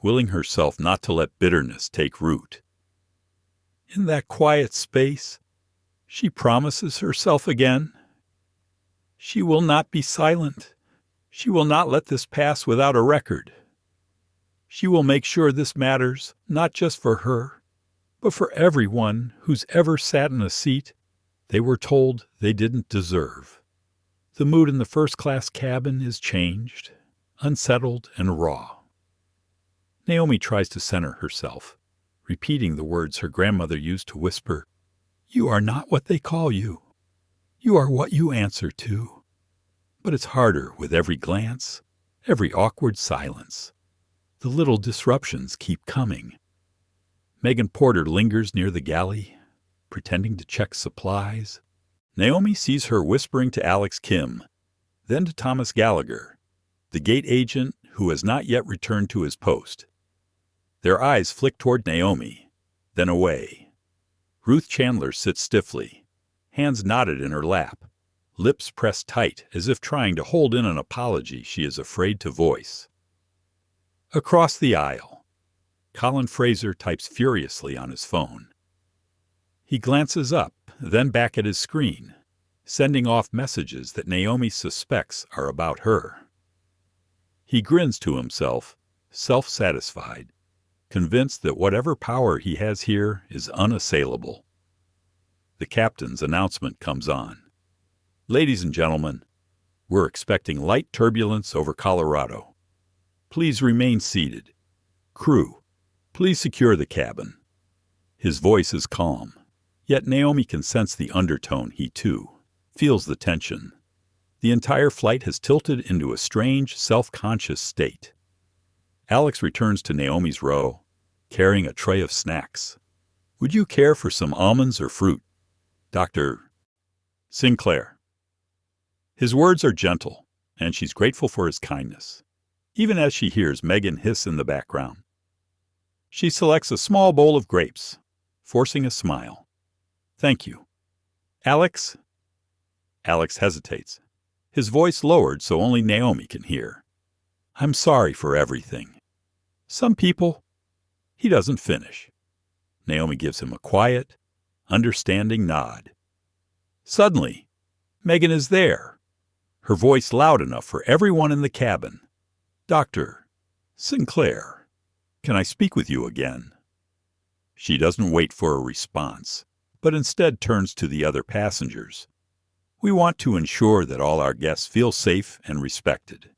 willing herself not to let bitterness take root. In that quiet space, she promises herself again, she will not be silent. She will not let this pass without a record. She will make sure this matters, not just for her, but for everyone who's ever sat in a seat they were told they didn't deserve. The mood in the first-class cabin is changed, unsettled and raw. Naomi tries to center herself, repeating the words her grandmother used to whisper, "You are not what they call you. You are what you answer to." But it's harder with every glance, every awkward silence. The little disruptions keep coming. Megan Porter lingers near the galley, pretending to check supplies. Naomi sees her whispering to Alex Kim, then to Thomas Gallagher, the gate agent who has not yet returned to his post. Their eyes flick toward Naomi, then away. Ruth Chandler sits stiffly, hands knotted in her lap, lips pressed tight as if trying to hold in an apology she is afraid to voice. Across the aisle, Colin Fraser types furiously on his phone. He glances up, then back at his screen, sending off messages that Naomi suspects are about her. He grins to himself, self-satisfied, convinced that whatever power he has here is unassailable. The captain's announcement comes on. "Ladies and gentlemen, we're expecting light turbulence over Colorado. Please remain seated. Crew, please secure the cabin." His voice is calm, yet Naomi can sense the undertone. He, too, feels the tension. The entire flight has tilted into a strange, self-conscious state. Alex returns to Naomi's row, carrying a tray of snacks. "Would you care for some almonds or fruit, Dr. Sinclair?" His words are gentle, and she's grateful for his kindness, even as she hears Megan hiss in the background. She selects a small bowl of grapes, forcing a smile. "Thank you. Alex?" Alex hesitates, his voice lowered so only Naomi can hear. "I'm sorry for everything. Some people—" He doesn't finish. Naomi gives him a quiet, understanding nod. Suddenly, Megan is there, her voice loud enough for everyone in the cabin. "Dr. Sinclair, can I speak with you again?" She doesn't wait for a response, but instead turns to the other passengers. "We want to ensure that all our guests feel safe and respected.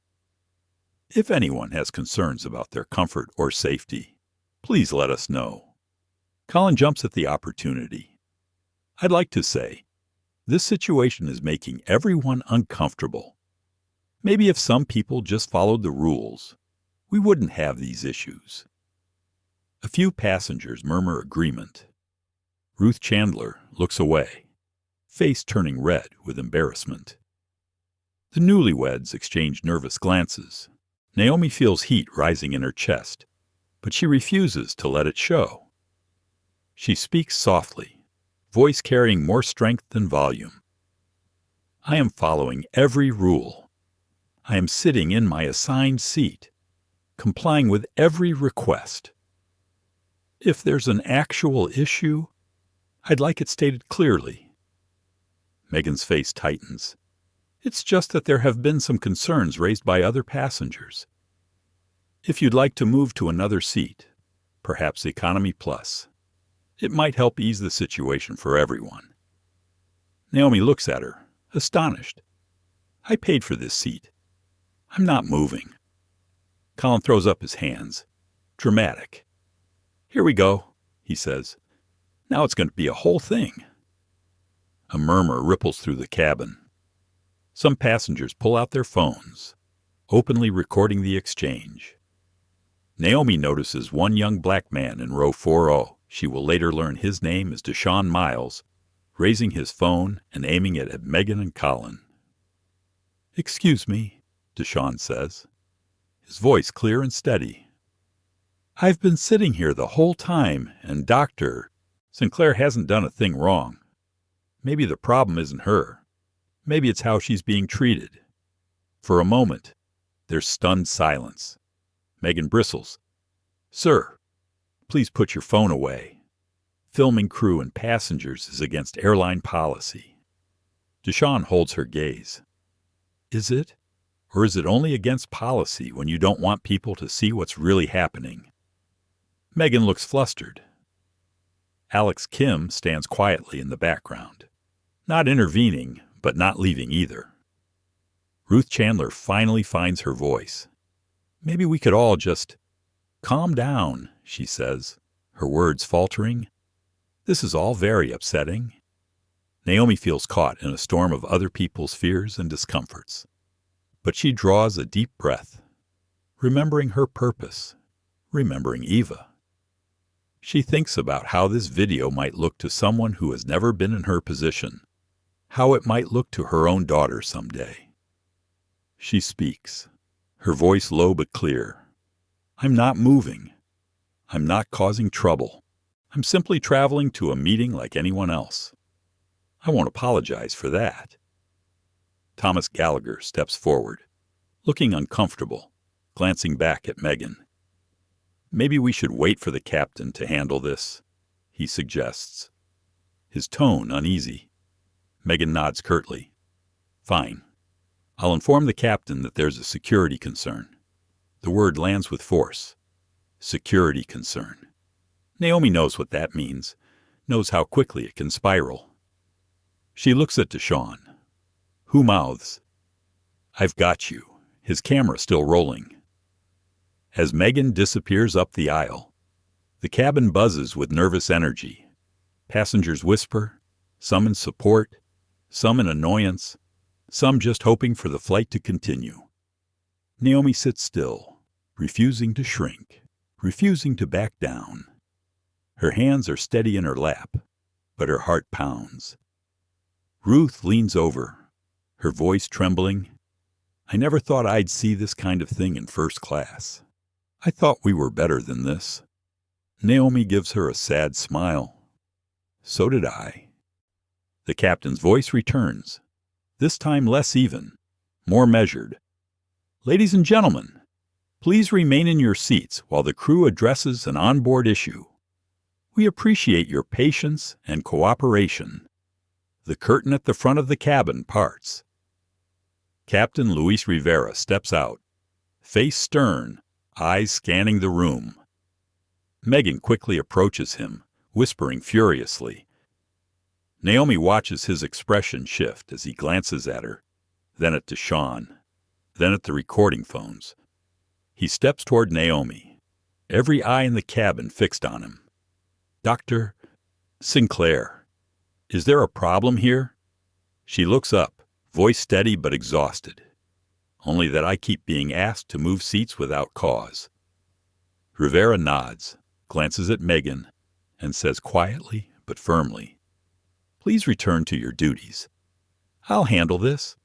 If anyone has concerns about their comfort or safety, please let us know." Colin jumps at the opportunity. "I'd like to say, this situation is making everyone uncomfortable. Maybe if some people just followed the rules, we wouldn't have these issues." A few passengers murmur agreement. Ruth Chandler looks away, face turning red with embarrassment. The newlyweds exchange nervous glances. Naomi feels heat rising in her chest, but she refuses to let it show. She speaks softly, voice carrying more strength than volume. "I am following every rule. I am sitting in my assigned seat, complying with every request. If there's an actual issue, I'd like it stated clearly." Megan's face tightens. "It's just that there have been some concerns raised by other passengers. If you'd like to move to another seat, perhaps Economy Plus, it might help ease the situation for everyone." Naomi looks at her, astonished. "I paid for this seat. I'm not moving." Colin throws up his hands, dramatic. "Here we go," he says. Now it's going to be a whole thing. A murmur ripples through the cabin. Some passengers pull out their phones, openly recording the exchange. Naomi notices one young black man in row 40. She will later learn his name is Deshaun Miles, raising his phone and aiming it at Megan and Colin. "Excuse me," Deshaun says, his voice clear and steady. "I've been sitting here the whole time, and Dr. Sinclair hasn't done a thing wrong. Maybe the problem isn't her. Maybe it's how she's being treated." For a moment, there's stunned silence. Megan bristles. "Sir, please put your phone away. Filming crew and passengers is against airline policy." Deshaun holds her gaze. "Is it? Or is it only against policy when you don't want people to see what's really happening?" Megan looks flustered. Alex Kim stands quietly in the background, not intervening, but not leaving either. Ruth Chandler finally finds her voice. "Maybe we could all just calm down," she says, her words faltering. "This is all very upsetting." Naomi feels caught in a storm of other people's fears and discomforts. But she draws a deep breath, remembering her purpose, remembering Eva. She thinks about how this video might look to someone who has never been in her position, how it might look to her own daughter someday. She speaks, her voice low but clear. "I'm not moving. I'm not causing trouble. I'm simply traveling to a meeting like anyone else. I won't apologize for that." Thomas Gallagher steps forward, looking uncomfortable, glancing back at Megan. "Maybe we should wait for the captain to handle this," he suggests, his tone uneasy. Megan nods curtly. "Fine. I'll inform the captain that there's a security concern." The word lands with force. Security concern. Naomi knows what that means, knows how quickly it can spiral. She looks at Deshaun, who mouths, "I've got you," his camera still rolling. As Megan disappears up the aisle, the cabin buzzes with nervous energy. Passengers whisper, some in support, some in annoyance, some just hoping for the flight to continue. Naomi sits still, refusing to shrink, refusing to back down. Her hands are steady in her lap, but her heart pounds. Ruth leans over, her voice trembling. "I never thought I'd see this kind of thing in first class. I thought we were better than this." Naomi gives her a sad smile. "So did I." The captain's voice returns, this time less even, more measured. "Ladies and gentlemen, please remain in your seats while the crew addresses an onboard issue. We appreciate your patience and cooperation." The curtain at the front of the cabin parts. Captain Luis Rivera steps out, face stern, eyes scanning the room. Megan quickly approaches him, whispering furiously. Naomi watches his expression shift as he glances at her, then at Deshaun, then at the recording phones. He steps toward Naomi, every eye in the cabin fixed on him. "Dr. Sinclair, is there a problem here?" She looks up, voice steady but exhausted. "Only that I keep being asked to move seats without cause." Rivera nods, glances at Megan, and says quietly but firmly, "Please return to your duties. I'll handle this."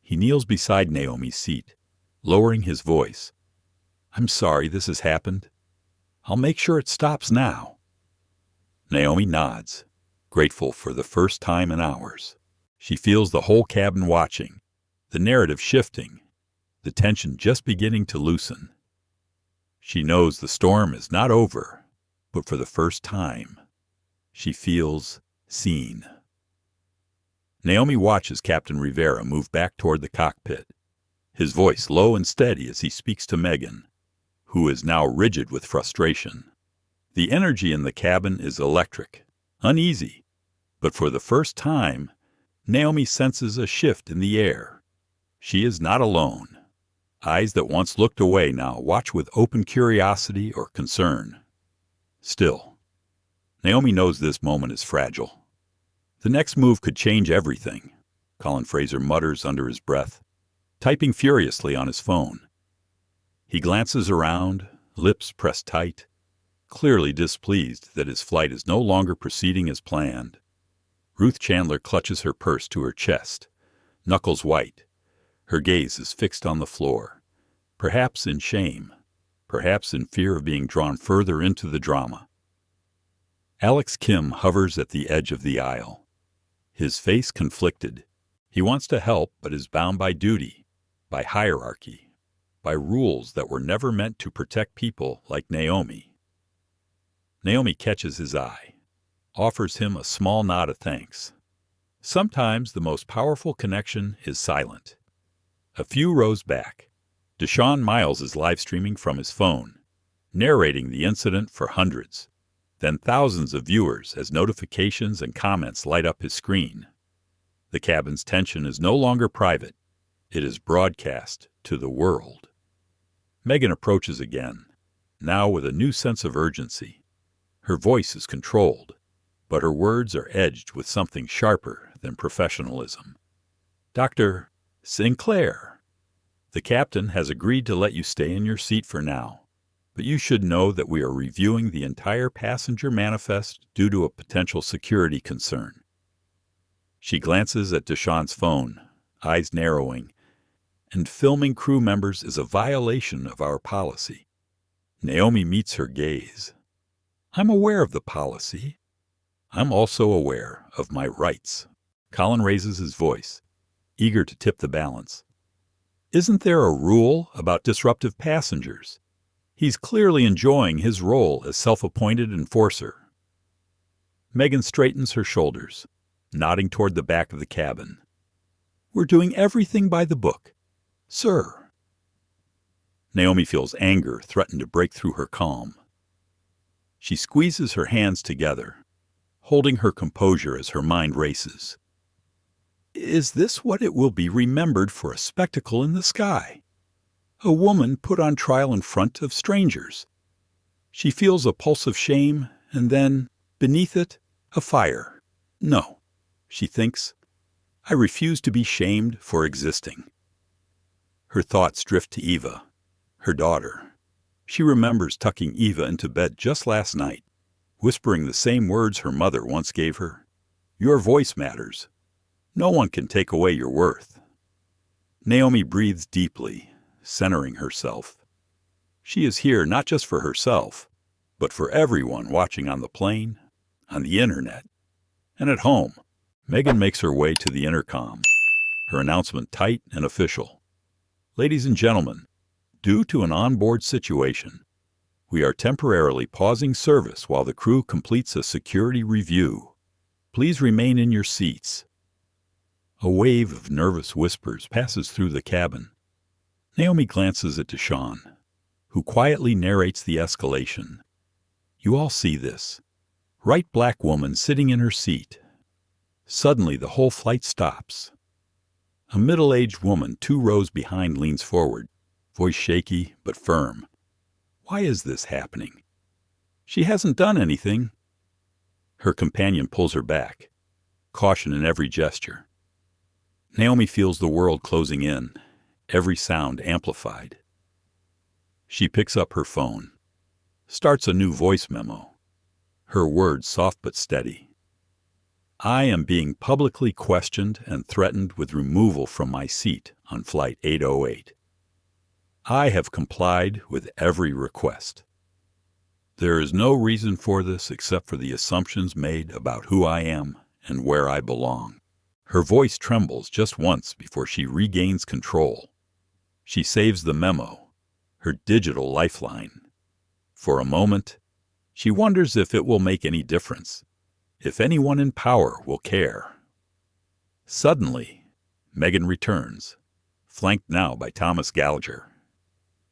He kneels beside Naomi's seat, lowering his voice. "I'm sorry this has happened. I'll make sure it stops now." Naomi nods, grateful for the first time in hours. She feels the whole cabin watching, the narrative shifting, the tension just beginning to loosen. She knows the storm is not over, but for the first time, she feels seen. Naomi watches Captain Rivera move back toward the cockpit, his voice low and steady as he speaks to Megan, who is now rigid with frustration. The energy in the cabin is electric, uneasy, but for the first time, Naomi senses a shift in the air. She is not alone. Eyes that once looked away now watch with open curiosity or concern. Still, Naomi knows this moment is fragile. The next move could change everything, Colin Fraser mutters under his breath, typing furiously on his phone. He glances around, lips pressed tight, clearly displeased that his flight is no longer proceeding as planned. Ruth Chandler clutches her purse to her chest, knuckles white. Her gaze is fixed on the floor, perhaps in shame, perhaps in fear of being drawn further into the drama. Alex Kim hovers at the edge of the aisle, his face conflicted. He wants to help, but is bound by duty, by hierarchy, by rules that were never meant to protect people like Naomi. Naomi catches his eye, offers him a small nod of thanks. Sometimes the most powerful connection is silent. A few rows back, Deshaun Miles is live streaming from his phone, narrating the incident for hundreds, then thousands of viewers as notifications and comments light up his screen. The cabin's tension is no longer private. It is broadcast to the world. Megan approaches again, now with a new sense of urgency. Her voice is controlled, but her words are edged with something sharper than professionalism. Dr. Sinclair, the captain has agreed to let you stay in your seat for now, but you should know that we are reviewing the entire passenger manifest due to a potential security concern. She glances at Deshaun's phone, eyes narrowing, and filming crew members is a violation of our policy. Naomi meets her gaze. I'm aware of the policy. I'm also aware of my rights. Colin raises his voice, eager to tip the balance. Isn't there a rule about disruptive passengers? He's clearly enjoying his role as self-appointed enforcer. Megan straightens her shoulders, nodding toward the back of the cabin. We're doing everything by the book, sir. Naomi feels anger threaten to break through her calm. She squeezes her hands together, holding her composure as her mind races. Is this what it will be remembered for, a spectacle in the sky? A woman put on trial in front of strangers. She feels a pulse of shame, and then, beneath it, a fire. No, she thinks, I refuse to be shamed for existing. Her thoughts drift to Eva, her daughter. She remembers tucking Eva into bed just last night, whispering the same words her mother once gave her. Your voice matters. No one can take away your worth. Naomi breathes deeply, centering herself. She is here not just for herself, but for everyone watching on the plane, on the internet, and at home. Megan makes her way to the intercom, her announcement tight and official. Ladies and gentlemen, due to an onboard situation, we are temporarily pausing service while the crew completes a security review. Please remain in your seats. A wave of nervous whispers passes through the cabin. Naomi glances at Deshaun, who quietly narrates the escalation. You all see this. Right black woman sitting in her seat. Suddenly the whole flight stops. A middle-aged woman 2 rows behind leans forward, voice shaky but firm. Why is this happening? She hasn't done anything. Her companion pulls her back, caution in every gesture. Naomi feels the world closing in, every sound amplified. She picks up her phone, starts a new voice memo, her words soft but steady. I am being publicly questioned and threatened with removal from my seat on Flight 808. I have complied with every request. There is no reason for this except for the assumptions made about who I am and where I belong. Her voice trembles just once before she regains control. She saves the memo, her digital lifeline. For a moment, she wonders if it will make any difference, if anyone in power will care. Suddenly, Megan returns, flanked now by Thomas Gallagher.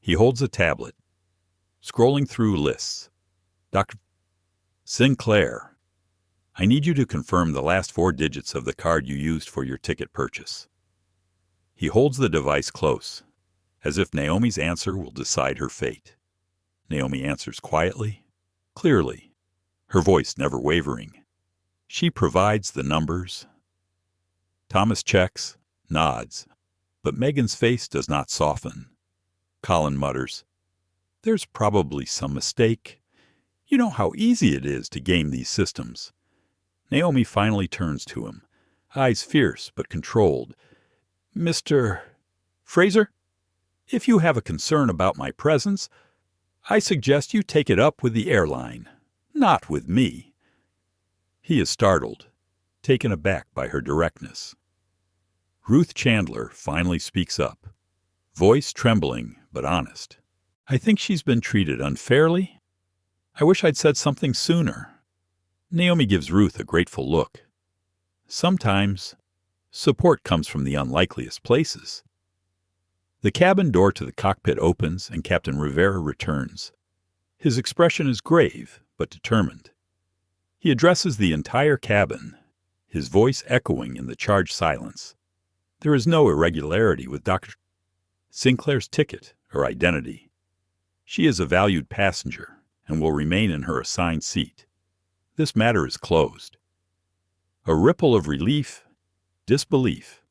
He holds a tablet, scrolling through lists. Dr. Sinclair, I need you to confirm the last 4 digits of the card you used for your ticket purchase. He holds the device close, as if Naomi's answer will decide her fate. Naomi answers quietly, clearly. her voice never wavering. She provides the numbers. Thomas checks, nods, but Megan's face does not soften. Colin mutters, "There's probably some mistake. You know how easy it is to game these systems." Naomi finally turns to him, eyes fierce but controlled. "Mr. Fraser, if you have a concern about my presence, I suggest you take it up with the airline, not with me." He is startled, taken aback by her directness. Ruth Chandler finally speaks up, voice trembling but honest. "I think she's been treated unfairly. I wish I'd said something sooner." Naomi gives Ruth a grateful look. Sometimes, support comes from the unlikeliest places. The cabin door to the cockpit opens and Captain Rivera returns. His expression is grave but determined. He addresses the entire cabin, his voice echoing in the charged silence. There is no irregularity with Dr. Sinclair's ticket or identity. She is a valued passenger and will remain in her assigned seat. This matter is closed. A ripple of relief, disbelief,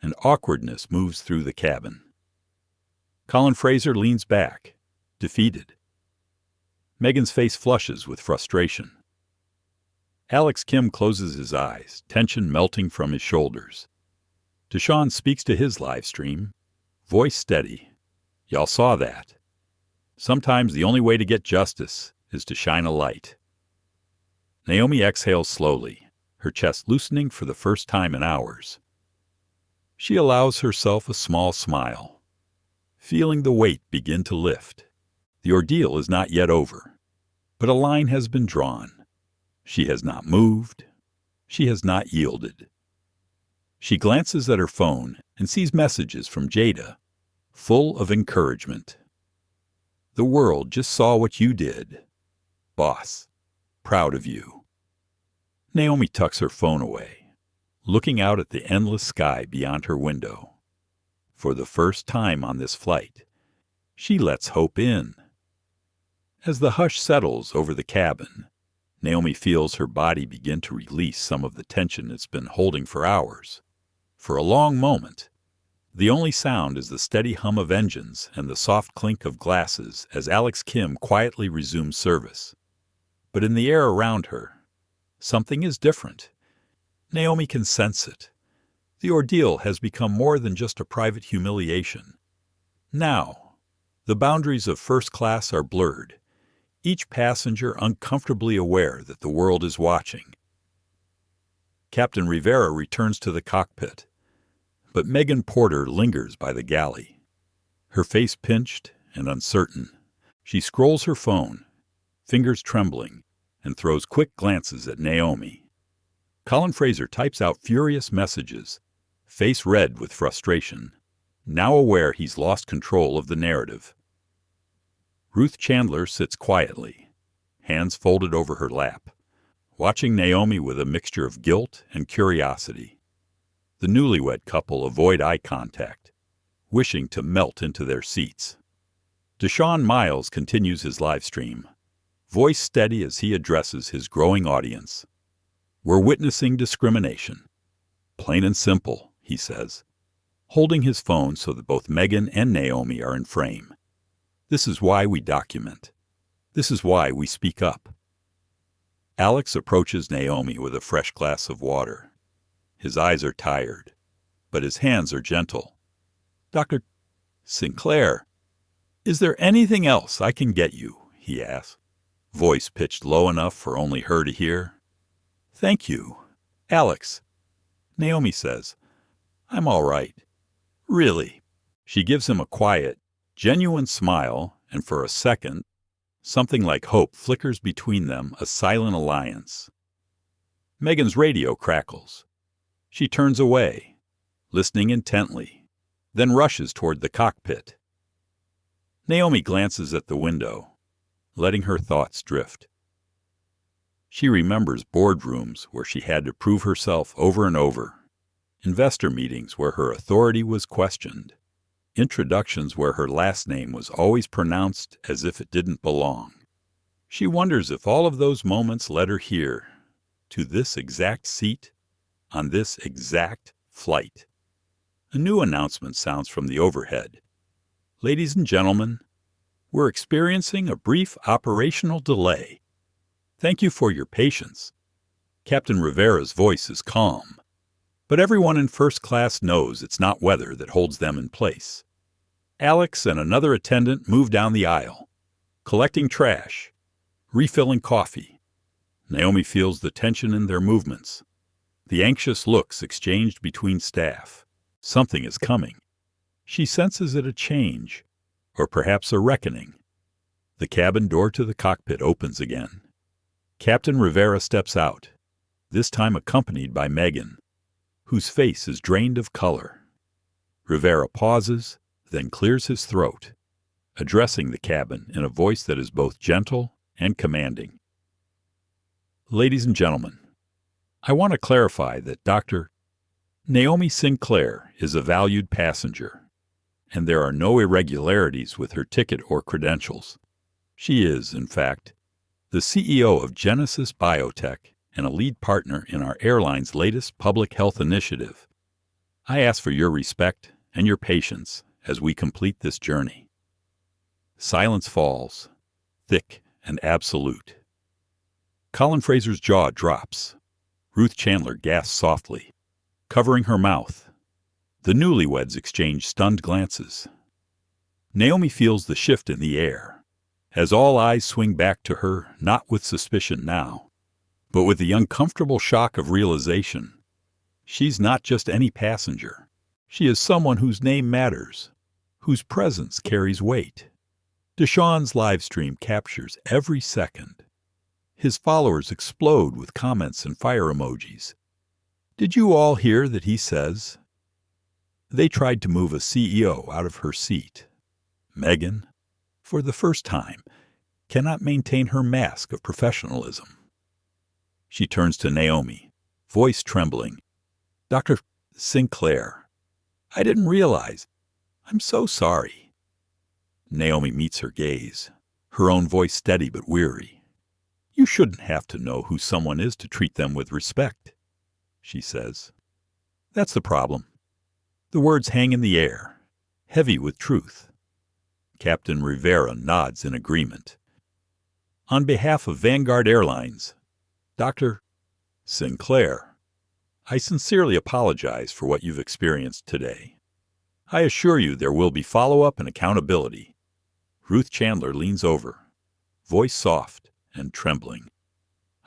and awkwardness moves through the cabin. Colin Fraser leans back, defeated. Megan's face flushes with frustration. Alex Kim closes his eyes, tension melting from his shoulders. Deshaun speaks to his live stream, voice steady. "Y'all saw that. Sometimes the only way to get justice is to shine a light." Naomi exhales slowly, her chest loosening for the first time in hours. She allows herself a small smile, feeling the weight begin to lift. The ordeal is not yet over, but a line has been drawn. She has not moved. She has not yielded. She glances at her phone and sees messages from Jada, full of encouragement. "The world just saw what you did. Boss, proud of you." Naomi tucks her phone away, looking out at the endless sky beyond her window. For the first time on this flight, she lets hope in. As the hush settles over the cabin, Naomi feels her body begin to release some of the tension it's been holding for hours. For a long moment, the only sound is the steady hum of engines and the soft clink of glasses as Alex Kim quietly resumes service. But in the air around her, something is different. Naomi can sense it. The ordeal has become more than just a private humiliation. Now, the boundaries of first class are blurred, each passenger uncomfortably aware that the world is watching. Captain Rivera returns to the cockpit, but Megan Porter lingers by the galley. Her face pinched and uncertain, she scrolls her phone, fingers trembling, and throws quick glances at Naomi. Colin Fraser types out furious messages, face red with frustration, now aware he's lost control of the narrative. Ruth Chandler sits quietly, hands folded over her lap, watching Naomi with a mixture of guilt and curiosity. The newlywed couple avoid eye contact, wishing to melt into their seats. Deshaun Miles continues his live stream, voice steady as he addresses his growing audience. "We're witnessing discrimination. Plain and simple," he says, holding his phone so that both Megan and Naomi are in frame. "This is why we document. This is why we speak up." Alex approaches Naomi with a fresh glass of water. His eyes are tired, but his hands are gentle. "Dr. Sinclair, is there anything else I can get you?" he asks, voice pitched low enough for only her to hear. "Thank you, Alex," Naomi says. "I'm all right. Really." She gives him a quiet, genuine smile, and for a second, something like hope flickers between them, a silent alliance. Megan's radio crackles. She turns away, listening intently, then rushes toward the cockpit. Naomi glances at the window, letting her thoughts drift. She remembers boardrooms where she had to prove herself over and over, investor meetings where her authority was questioned, introductions where her last name was always pronounced as if it didn't belong. She wonders if all of those moments led her here, to this exact seat, on this exact flight. A new announcement sounds from the overhead. Ladies and gentlemen, we're experiencing a brief operational delay. Thank you for your patience. Captain Rivera's voice is calm, but everyone in first class knows it's not weather that holds them in place. Alex and another attendant move down the aisle, collecting trash, refilling coffee. Naomi feels the tension in their movements, the anxious looks exchanged between staff. Something is coming. She senses it a change, or perhaps a reckoning. The cabin door to the cockpit opens again. Captain Rivera steps out, this time accompanied by Megan, whose face is drained of color. Rivera pauses, then clears his throat, addressing the cabin in a voice that is both gentle and commanding. Ladies and gentlemen, I want to clarify that Dr. Naomi Sinclair is a valued passenger, and there are no irregularities with her ticket or credentials. She is, in fact, the CEO of Genesis Biotech and a lead partner in our airline's latest public health initiative. I ask for your respect and your patience as we complete this journey. Silence falls, thick and absolute. Colin Fraser's jaw drops. Ruth Chandler gasps softly, covering her mouth. The newlyweds exchange stunned glances. Naomi feels the shift in the air, as all eyes swing back to her, not with suspicion now, but with the uncomfortable shock of realization. She's not just any passenger. She is someone whose name matters, whose presence carries weight. Deshawn's live stream captures every second. His followers explode with comments and fire emojis. Did you all hear that he says? They tried to move a CEO out of her seat. Megan, for the first time, cannot maintain her mask of professionalism. She turns to Naomi, voice trembling. Dr. Sinclair, I didn't realize. I'm so sorry. Naomi meets her gaze, her own voice steady but weary. You shouldn't have to know who someone is to treat them with respect, she says. That's the problem. The words hang in the air, heavy with truth. Captain Rivera nods in agreement. On behalf of Vanguard Airlines, Dr. Sinclair, I sincerely apologize for what you've experienced today. I assure you there will be follow-up and accountability. Ruth Chandler leans over, voice soft and trembling.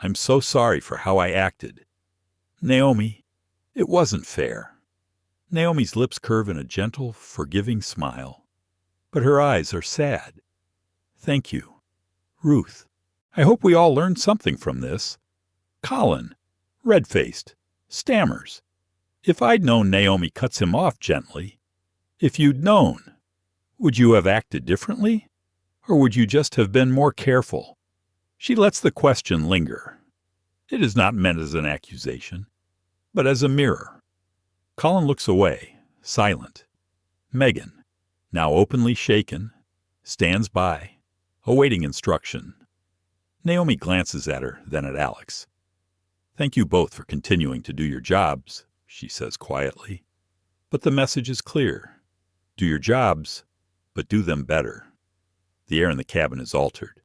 I'm so sorry for how I acted. Naomi, it wasn't fair. Naomi's lips curve in a gentle, forgiving smile, but her eyes are sad. Thank you. Ruth, I hope we all learned something from this. Colin, red-faced, stammers. If I'd known Naomi cuts him off gently, if you'd known, would you have acted differently? Or would you just have been more careful? She lets the question linger. It is not meant as an accusation, but as a mirror. Colin looks away, silent. Megan, now openly shaken, stands by, awaiting instruction. Naomi glances at her, then at Alex. Thank you both for continuing to do your jobs, she says quietly. But the message is clear. Do your jobs, but do them better. The air in the cabin is altered.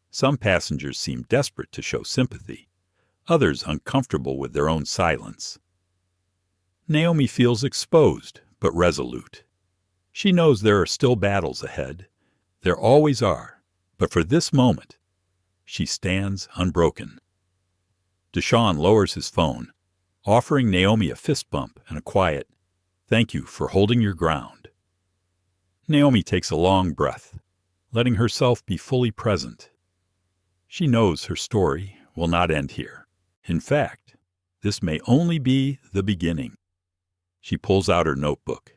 Some passengers seem desperate to show sympathy, others uncomfortable with their own silence. Naomi feels exposed, but resolute. She knows there are still battles ahead. There always are, but for this moment, she stands unbroken. Deshawn lowers his phone, offering Naomi a fist bump and a quiet, "Thank you for holding your ground." Naomi takes a long breath, letting herself be fully present. She knows her story will not end here. In fact, this may only be the beginning. She pulls out her notebook,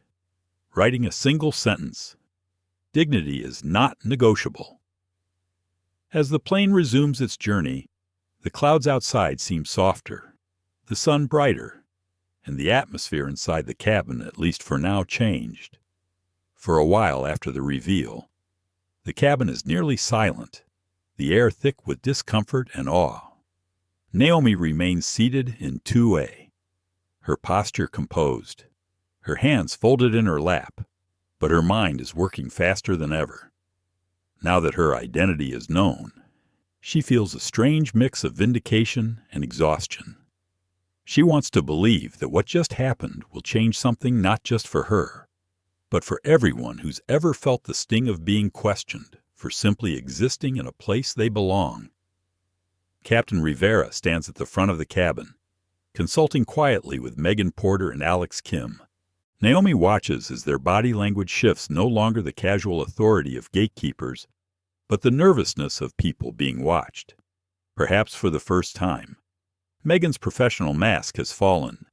writing a single sentence. Dignity is not negotiable. As the plane resumes its journey, the clouds outside seem softer, the sun brighter, and the atmosphere inside the cabin, at least for now, changed. For a while after the reveal, the cabin is nearly silent. the air thick with discomfort and awe. Naomi remains seated in 2A, her posture composed, her hands folded in her lap, but her mind is working faster than ever. Now that her identity is known, she feels a strange mix of vindication and exhaustion. She wants to believe that what just happened will change something not just for her, but for everyone who's ever felt the sting of being questioned for simply existing in a place they belong. Captain Rivera stands at the front of the cabin, consulting quietly with Megan Porter and Alex Kim. Naomi watches as their body language shifts no longer the casual authority of gatekeepers, but the nervousness of people being watched. Perhaps for the first time, Megan's professional mask has fallen.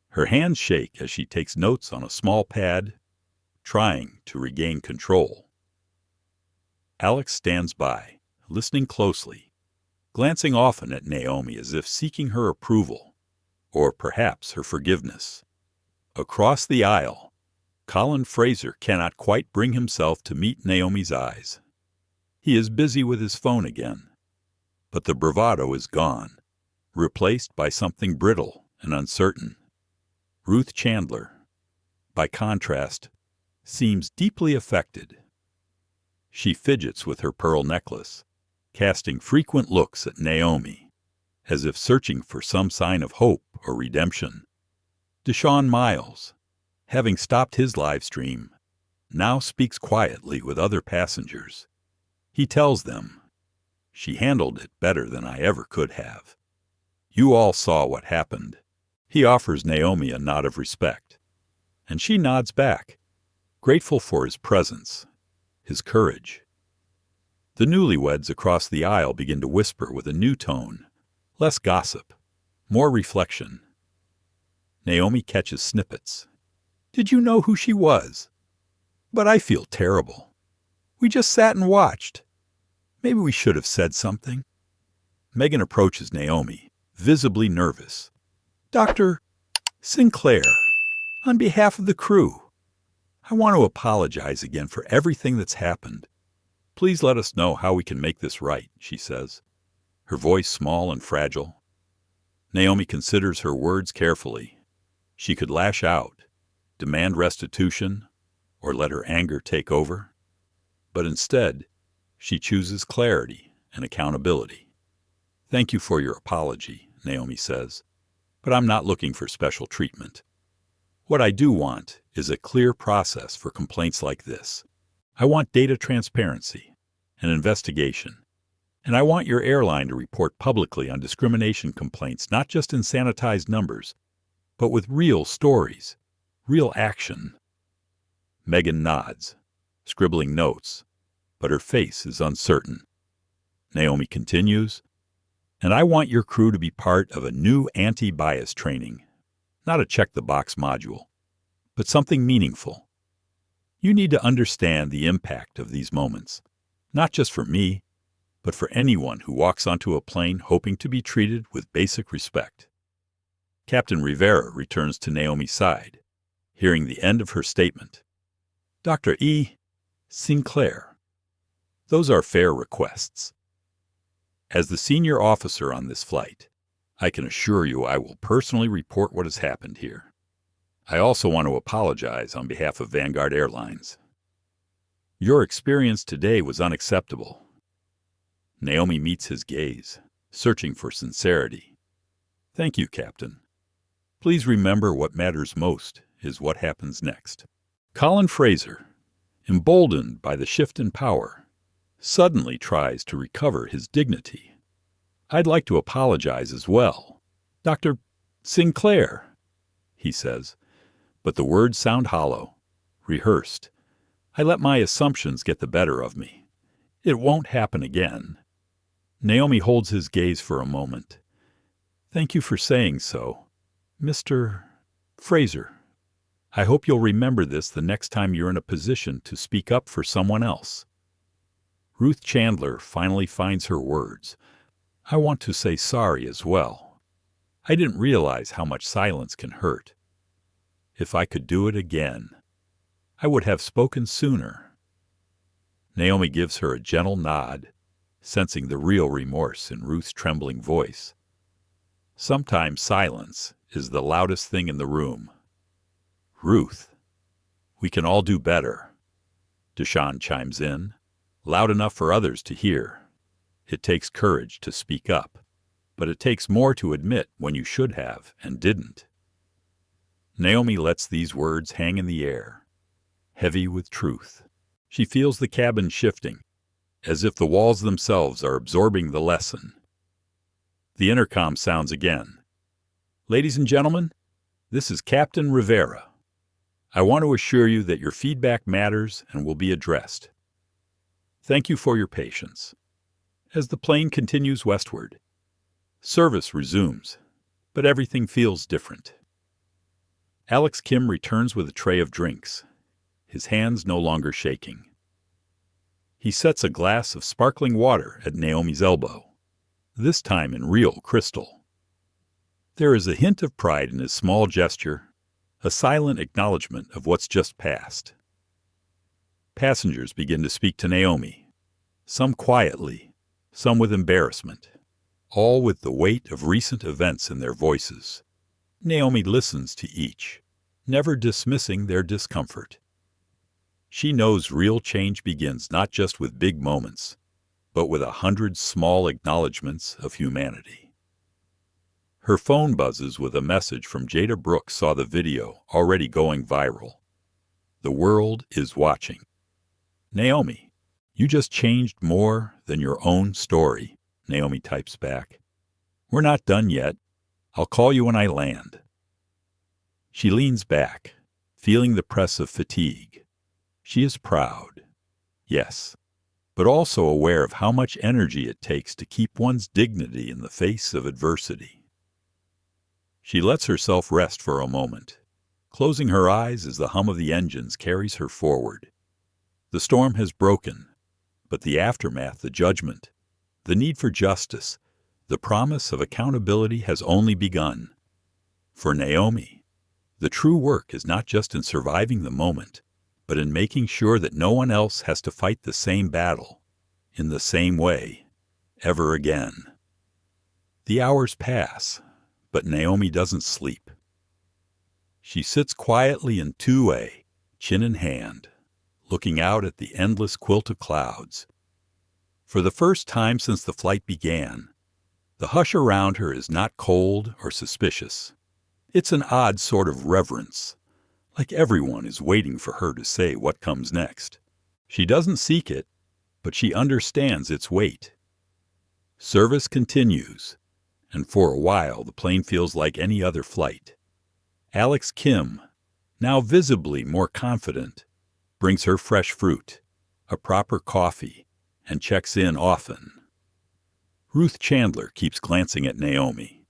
Her hands shake as she takes notes on a small pad, trying to regain control. Alex stands by, listening closely, glancing often at Naomi as if seeking her approval, or perhaps her forgiveness. Across the aisle, Colin Fraser cannot quite bring himself to meet Naomi's eyes. He is busy with his phone again, but the bravado is gone, replaced by something brittle and uncertain. Ruth Chandler, by contrast, seems deeply affected. She fidgets with her pearl necklace, casting frequent looks at Naomi, as if searching for some sign of hope or redemption. Deshaun Miles, having stopped his live stream, now speaks quietly with other passengers. He tells them, "She handled it better than I ever could have. You all saw what happened." He offers Naomi a nod of respect, and she nods back, grateful for his presence, his courage. The newlyweds across the aisle begin to whisper with a new tone, less gossip, more reflection. Naomi catches snippets. "Did you know who she was? But I feel terrible. We just sat and watched. Maybe we should have said something." Megan approaches Naomi, visibly nervous. "Dr. Sinclair, on behalf of the crew, I want to apologize again for everything that's happened. Please let us know how we can make this right," she says, her voice small and fragile. Naomi considers her words carefully. She could lash out, demand restitution, or let her anger take over. But instead, she chooses clarity and accountability. "Thank you for your apology," Naomi says, "but I'm not looking for special treatment. What I do want is a clear process for complaints like this. I want data transparency, an investigation, and I want your airline to report publicly on discrimination complaints, not just in sanitized numbers, but with real stories, real action." Megan nods, scribbling notes, but her face is uncertain. Naomi continues, "And I want your crew to be part of a new anti-bias training, not a check-the-box module, but something meaningful. You need to understand the impact of these moments, not just for me, but for anyone who walks onto a plane hoping to be treated with basic respect." Captain Rivera returns to Naomi's side, hearing the end of her statement. "Dr. Sinclair, those are fair requests. As the senior officer on this flight, I can assure you I will personally report what has happened here. I also want to apologize on behalf of Vanguard Airlines. Your experience today was unacceptable." Naomi meets his gaze, searching for sincerity. "Thank you, Captain. Please remember what matters most is what happens next." Colin Fraser, emboldened by the shift in power, suddenly tries to recover his dignity. "I'd like to apologize as well. Dr. Sinclair," he says, but the words sound hollow, rehearsed. "I let my assumptions get the better of me. It won't happen again." Naomi holds his gaze for a moment. "Thank you for saying so, Mr. Fraser. I hope you'll remember this the next time you're in a position to speak up for someone else." Ruth Chandler finally finds her words. "I want to say sorry as well. I didn't realize how much silence can hurt. If I could do it again, I would have spoken sooner." Naomi gives her a gentle nod, sensing the real remorse in Ruth's trembling voice. Sometimes silence is the loudest thing in the room. Ruth, we can all do better. Deshawn chimes in, loud enough for others to hear. It takes courage to speak up, but it takes more to admit when you should have and didn't. Naomi lets these words hang in the air, heavy with truth. She feels the cabin shifting, as if the walls themselves are absorbing the lesson. The intercom sounds again. Ladies and gentlemen, this is Captain Rivera. I want to assure you that your feedback matters and will be addressed. Thank you for your patience. As the plane continues westward, service resumes, but everything feels different. Alex Kim returns with a tray of drinks, his hands no longer shaking. He sets a glass of sparkling water at Naomi's elbow, this time in real crystal. There is a hint of pride in his small gesture, a silent acknowledgement of what's just passed. Passengers begin to speak to Naomi, some quietly, some with embarrassment, all with the weight of recent events in their voices. Naomi listens to each, never dismissing their discomfort. She knows real change begins not just with big moments, but with 100 small acknowledgments of humanity. Her phone buzzes with a message from Jada Brooks saw the video already going viral. The world is watching. Naomi, you just changed more than your own story, Naomi types back. We're not done yet. I'll call you when I land. She leans back, feeling the press of fatigue. She is proud, yes, but also aware of how much energy it takes to keep one's dignity in the face of adversity. She lets herself rest for a moment, closing her eyes as the hum of the engines carries her forward. The storm has broken, but the aftermath, the judgment, the need for justice, the promise of accountability has only begun. For Naomi, the true work is not just in surviving the moment, but in making sure that no one else has to fight the same battle, in the same way, ever again. The hours pass, but Naomi doesn't sleep. She sits quietly in 2A, chin in hand, looking out at the endless quilt of clouds. For the first time since the flight began, the hush around her is not cold or suspicious. It's an odd sort of reverence, like everyone is waiting for her to say what comes next. She doesn't seek it, but she understands its weight. Service continues, and for a while the plane feels like any other flight. Alex Kim, now visibly more confident, brings her fresh fruit, a proper coffee, and checks in often. Ruth Chandler keeps glancing at Naomi,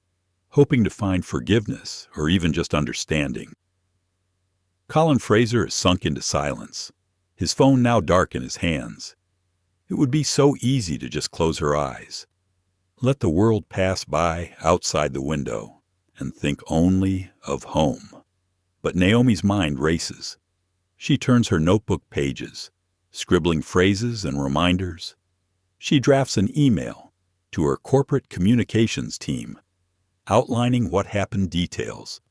hoping to find forgiveness or even just understanding. Colin Fraser is sunk into silence, his phone now dark in his hands. It would be so easy to just close her eyes, let the world pass by outside the window, and think only of home. But Naomi's mind races. She turns her notebook pages, scribbling phrases and reminders. She drafts an email to her corporate communications team, outlining what happened details,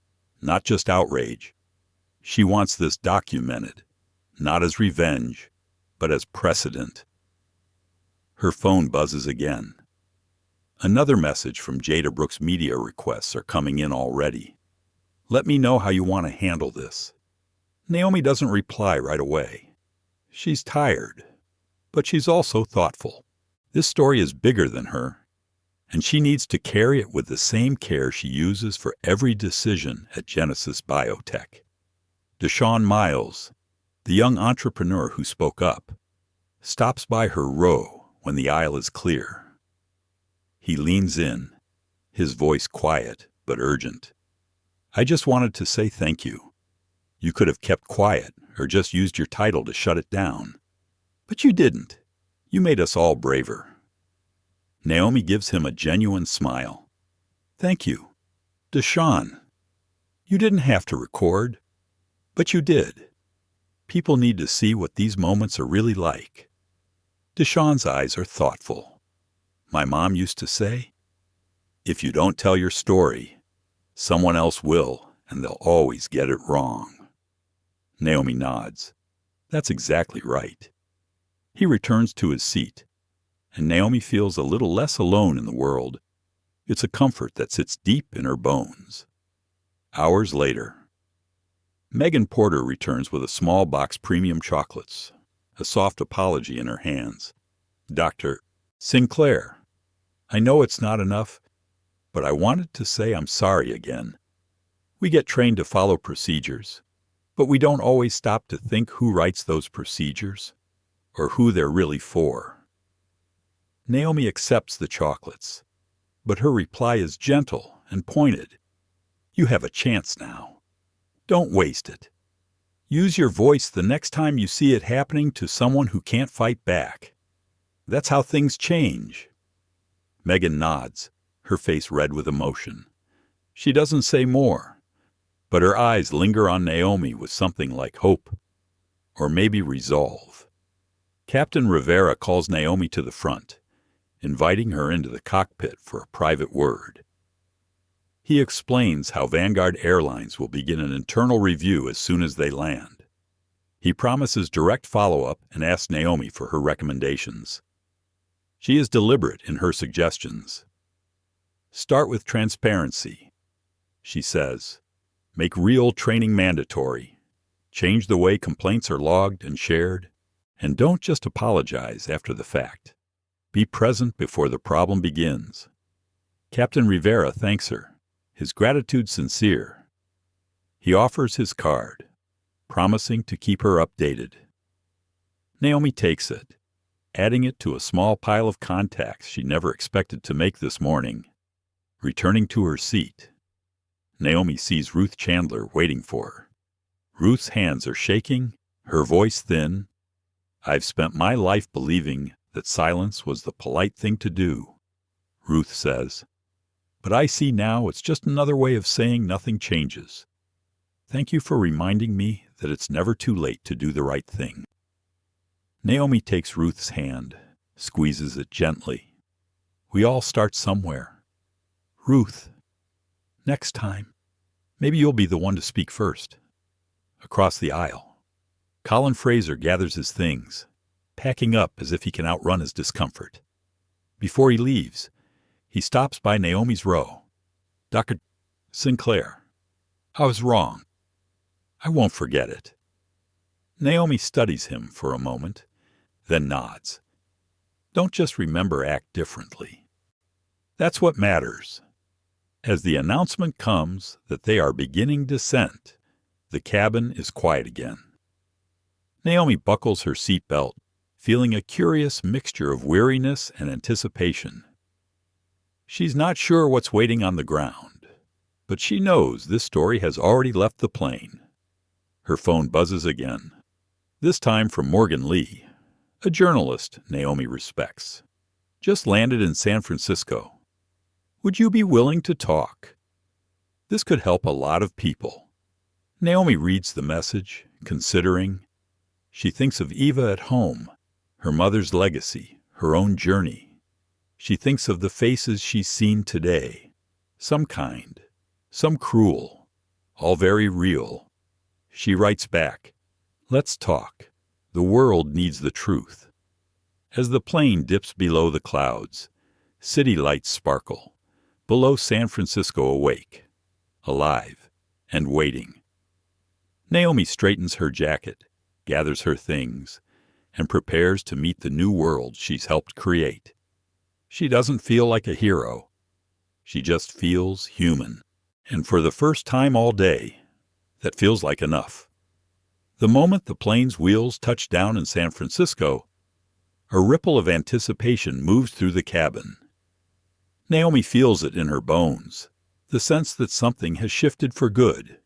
not just outrage. She wants this documented, not as revenge, but as precedent. Her phone buzzes again. Another message from Jada Brooks' media requests are coming in already. Let me know how you want to handle this. Naomi doesn't reply right away. She's tired, but she's also thoughtful. This story is bigger than her, and she needs to carry it with the same care she uses for every decision at Genesis Biotech. Deshawn Miles, the young entrepreneur who spoke up, stops by her row when the aisle is clear. He leans in, his voice quiet but urgent. I just wanted to say thank you. You could have kept quiet or just used your title to shut it down. But you didn't. You made us all braver. Naomi gives him a genuine smile. Thank you. Deshawn, you didn't have to record, but you did. People need to see what these moments are really like. Deshawn's eyes are thoughtful. My mom used to say, if you don't tell your story, someone else will, and they'll always get it wrong. Naomi nods. That's exactly right. He returns to his seat, and Naomi feels a little less alone in the world. It's a comfort that sits deep in her bones. Hours later, Megan Porter returns with a small box premium chocolates, a soft apology in her hands. Dr. Sinclair, I know it's not enough, but I wanted to say I'm sorry again. We get trained to follow procedures, but we don't always stop to think who writes those procedures or who they're really for. Naomi accepts the chocolates, but her reply is gentle and pointed. You have a chance now. Don't waste it. Use your voice the next time you see it happening to someone who can't fight back. That's how things change. Megan nods, her face red with emotion. She doesn't say more, but her eyes linger on Naomi with something like hope, or maybe resolve. Captain Rivera calls Naomi to the front, inviting her into the cockpit for a private word. He explains how Vanguard Airlines will begin an internal review as soon as they land. He promises direct follow-up and asks Naomi for her recommendations. She is deliberate in her suggestions. Start with transparency, she says. Make real training mandatory. Change the way complaints are logged and shared. And don't just apologize after the fact. Be present before the problem begins. Captain Rivera thanks her, his gratitude sincere. He offers his card, promising to keep her updated. Naomi takes it, adding it to a small pile of contacts she never expected to make this morning. Returning to her seat, Naomi sees Ruth Chandler waiting for her. Ruth's hands are shaking, her voice thin. I've spent my life believing that silence was the polite thing to do, Ruth says. But I see now it's just another way of saying nothing changes. Thank you for reminding me that it's never too late to do the right thing. Naomi takes Ruth's hand, squeezes it gently. We all start somewhere. Ruth, next time, maybe you'll be the one to speak first. Across the aisle, Colin Fraser gathers his things, packing up as if he can outrun his discomfort. Before he leaves, he stops by Naomi's row. Dr. Sinclair, I was wrong. I won't forget it. Naomi studies him for a moment, then nods. Don't just remember, act differently. That's what matters. As the announcement comes that they are beginning descent, the cabin is quiet again. Naomi buckles her seatbelt, feeling a curious mixture of weariness and anticipation. She's not sure what's waiting on the ground, but she knows this story has already left the plane. Her phone buzzes again, this time from Morgan Lee, a journalist Naomi respects. Just landed in San Francisco. Would you be willing to talk? This could help a lot of people. Naomi reads the message, considering. She thinks of Eva at home, her mother's legacy, her own journey. She thinks of the faces she's seen today, some kind, some cruel, all very real. She writes back, let's talk. The world needs the truth. As the plane dips below the clouds, city lights sparkle, below San Francisco awake, alive, and waiting. Naomi straightens her jacket, gathers her things, and prepares to meet the new world she's helped create. She doesn't feel like a hero. She just feels human. And for the first time all day, that feels like enough. The moment the plane's wheels touch down in San Francisco, a ripple of anticipation moves through the cabin. Naomi feels it in her bones, the sense that something has shifted for good,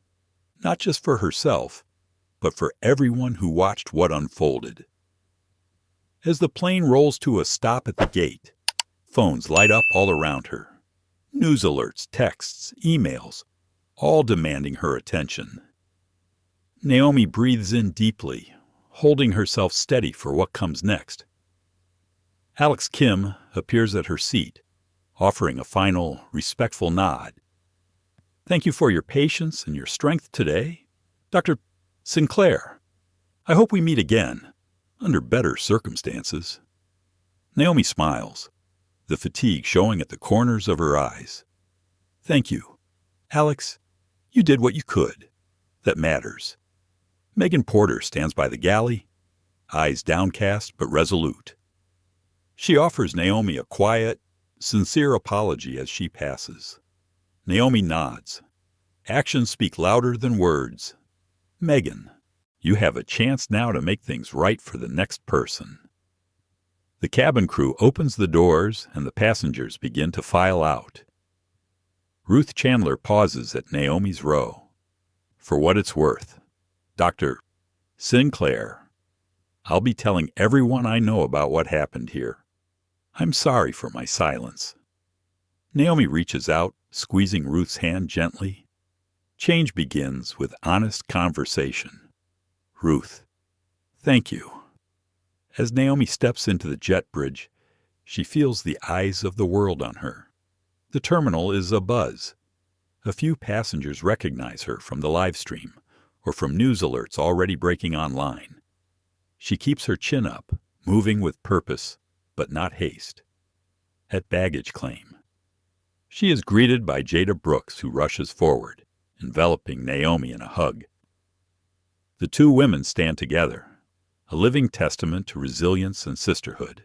not just for herself, but for everyone who watched what unfolded. As the plane rolls to a stop at the gate, phones light up all around her. News alerts, texts, emails, all demanding her attention. Naomi breathes in deeply, holding herself steady for what comes next. Alex Kim appears at her seat, offering a final, respectful nod. Thank you for your patience and your strength today, Dr. Sinclair. I hope we meet again, under better circumstances. Naomi smiles, the fatigue showing at the corners of her eyes. Thank you. Alex, you did what you could. That matters. Megan Porter stands by the galley, eyes downcast but resolute. She offers Naomi a quiet, sincere apology as she passes. Naomi nods. Actions speak louder than words. Megan, you have a chance now to make things right for the next person. The cabin crew opens the doors and the passengers begin to file out. Ruth Chandler pauses at Naomi's row. For what it's worth, Dr. Sinclair, I'll be telling everyone I know about what happened here. I'm sorry for my silence. Naomi reaches out, squeezing Ruth's hand gently. Change begins with honest conversation. Ruth, thank you. As Naomi steps into the jet bridge, she feels the eyes of the world on her. The terminal is abuzz. A few passengers recognize her from the live stream or from news alerts already breaking online. She keeps her chin up, moving with purpose, but not haste. At baggage claim, she is greeted by Jada Brooks, who rushes forward, enveloping Naomi in a hug. The two women stand together, a living testament to resilience and sisterhood.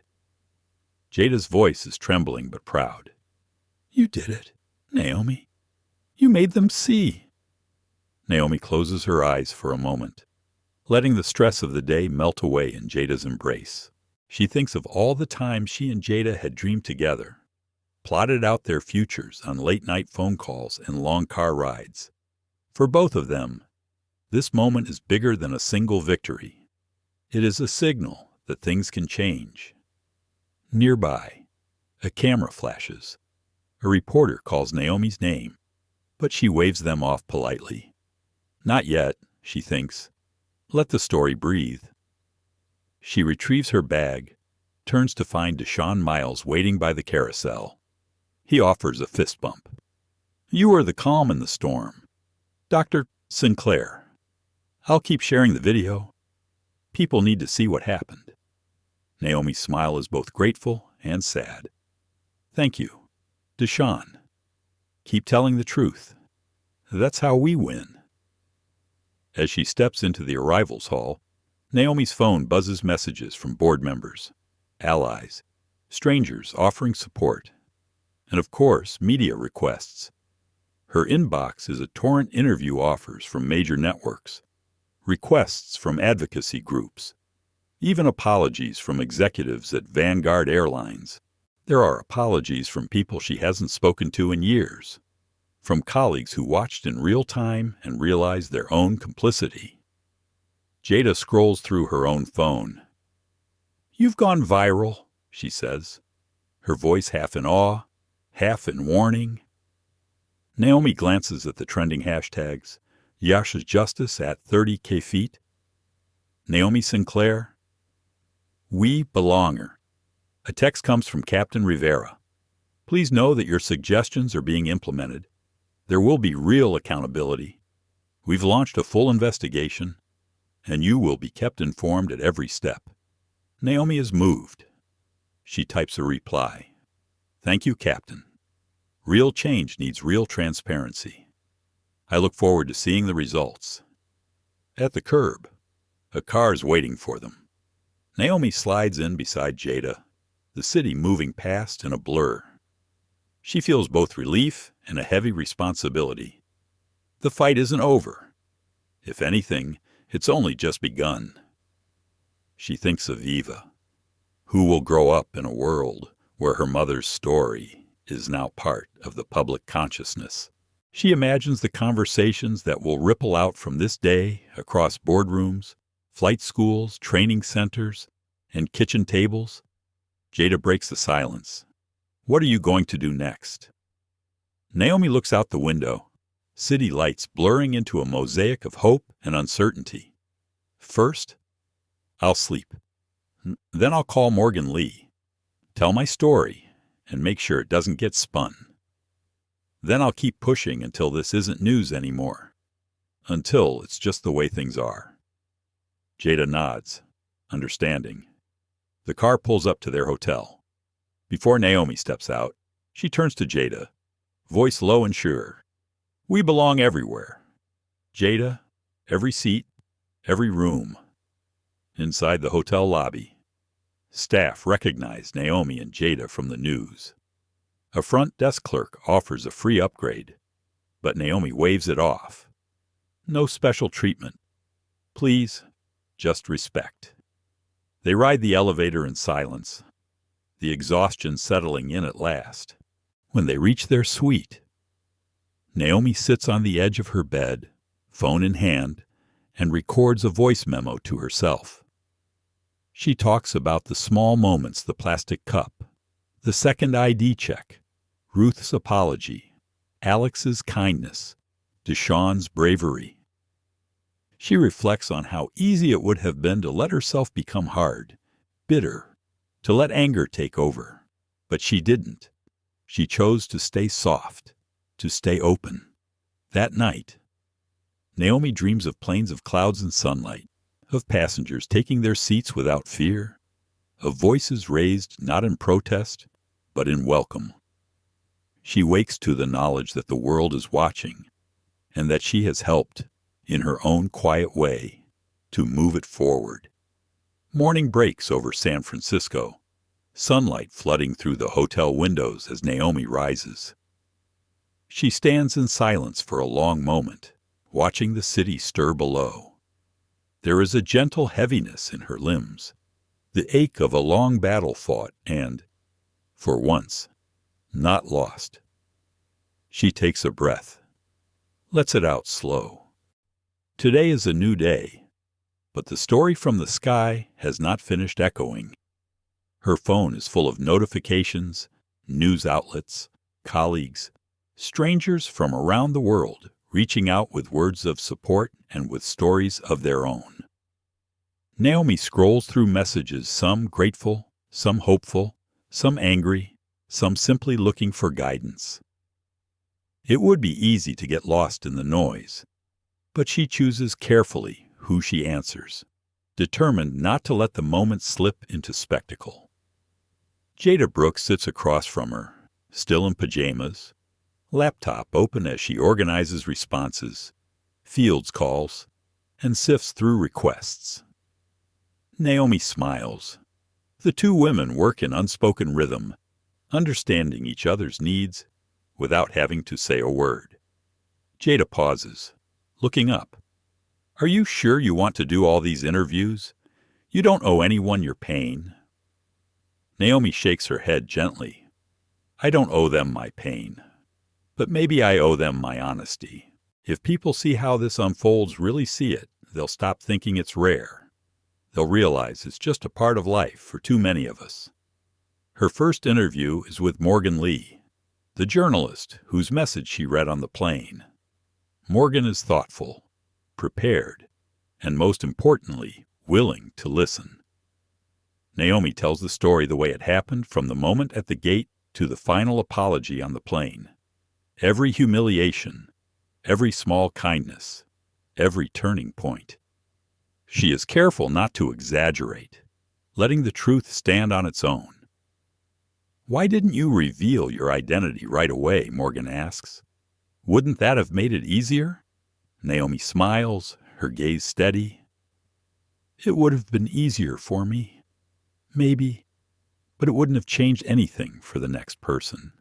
Jada's voice is trembling but proud. You did it, Naomi. You made them see. Naomi closes her eyes for a moment, letting the stress of the day melt away in Jada's embrace. She thinks of all the times she and Jada had dreamed together, plotted out their futures on late-night phone calls and long car rides. For both of them, this moment is bigger than a single victory. It is a signal that things can change. Nearby, a camera flashes. A reporter calls Naomi's name, but she waves them off politely. Not yet, she thinks. Let the story breathe. She retrieves her bag, turns to find Deshaun Miles waiting by the carousel. He offers a fist bump. You are the calm in the storm. Dr. Sinclair. I'll keep sharing the video. People need to see what happened. Naomi's smile is both grateful and sad. Thank you. Deshaun. Keep telling the truth. That's how we win. As she steps into the arrivals hall, Naomi's phone buzzes messages from board members, allies, strangers offering support, and of course, media requests. Her inbox is a torrent interview offers from major networks, requests from advocacy groups, even apologies from executives at Vanguard Airlines. There are apologies from people she hasn't spoken to in years, from colleagues who watched in real time and realized their own complicity. Jada scrolls through her own phone. You've gone viral, she says, her voice half in awe, half in warning. Naomi glances at the trending hashtags, Yasha's Justice at 30K feet. Naomi Sinclair. We belonger. A text comes from Captain Rivera. Please know that your suggestions are being implemented. There will be real accountability. We've launched a full investigation, and you will be kept informed at every step. Naomi is moved. She types a reply. Thank you, Captain. Real change needs real transparency. I look forward to seeing the results. At the curb, a car is waiting for them. Naomi slides in beside Jada, the city moving past in a blur. She feels both relief and a heavy responsibility. The fight isn't over. If anything, it's only just begun. She thinks of Eva, who will grow up in a world where her mother's story is now part of the public consciousness. She imagines the conversations that will ripple out from this day across boardrooms, flight schools, training centers, and kitchen tables. Jada breaks the silence. What are you going to do next? Naomi looks out the window, city lights blurring into a mosaic of hope and uncertainty. First, I'll sleep. Then I'll call Morgan Lee. Tell my story and make sure it doesn't get spun. Then I'll keep pushing until this isn't news anymore. Until it's just the way things are." Jada nods, understanding. The car pulls up to their hotel. Before Naomi steps out, she turns to Jada, voice low and sure. "We belong everywhere. Jada, every seat, every room." Inside the hotel lobby, staff recognize Naomi and Jada from the news. A front desk clerk offers a free upgrade, but Naomi waves it off. No special treatment. Please, just respect. They ride the elevator in silence, the exhaustion settling in at last. When they reach their suite, Naomi sits on the edge of her bed, phone in hand, and records a voice memo to herself. She talks about the small moments: the plastic cup, the second ID check, Ruth's apology, Alex's kindness, Deshawn's bravery. She reflects on how easy it would have been to let herself become hard, bitter, to let anger take over. But she didn't. She chose to stay soft, to stay open. That night, Naomi dreams of plains of clouds and sunlight, of passengers taking their seats without fear, of voices raised not in protest, but in welcome. She wakes to the knowledge that the world is watching, and that she has helped, in her own quiet way, to move it forward. Morning breaks over San Francisco, sunlight flooding through the hotel windows as Naomi rises. She stands in silence for a long moment, watching the city stir below. There is a gentle heaviness in her limbs, the ache of a long battle fought and, for once, not lost. She takes a breath, lets it out slow. Today is a new day, but the story from the sky has not finished echoing. Her phone is full of notifications, news outlets, colleagues, strangers from around the world reaching out with words of support and with stories of their own. Naomi scrolls through messages, some grateful, some hopeful, some angry, some simply looking for guidance. It would be easy to get lost in the noise, but she chooses carefully who she answers, determined not to let the moment slip into spectacle. Jada Brooks sits across from her, still in pajamas, laptop open as she organizes responses, fields calls, and sifts through requests. Naomi smiles. The two women work in unspoken rhythm, understanding each other's needs without having to say a word. Jada pauses, looking up. "Are you sure you want to do all these interviews? You don't owe anyone your pain." Naomi shakes her head gently. "I don't owe them my pain, but maybe I owe them my honesty. If people see how this unfolds, really see it, they'll stop thinking it's rare. They'll realize it's just a part of life for too many of us." Her first interview is with Morgan Lee, the journalist whose message she read on the plane. Morgan is thoughtful, prepared, and most importantly, willing to listen. Naomi tells the story the way it happened, from the moment at the gate to the final apology on the plane. Every humiliation, every small kindness, every turning point. She is careful not to exaggerate, letting the truth stand on its own. "Why didn't you reveal your identity right away?" Morgan asks. "Wouldn't that have made it easier?" Naomi smiles, her gaze steady. "It would have been easier for me, maybe, but it wouldn't have changed anything for the next person.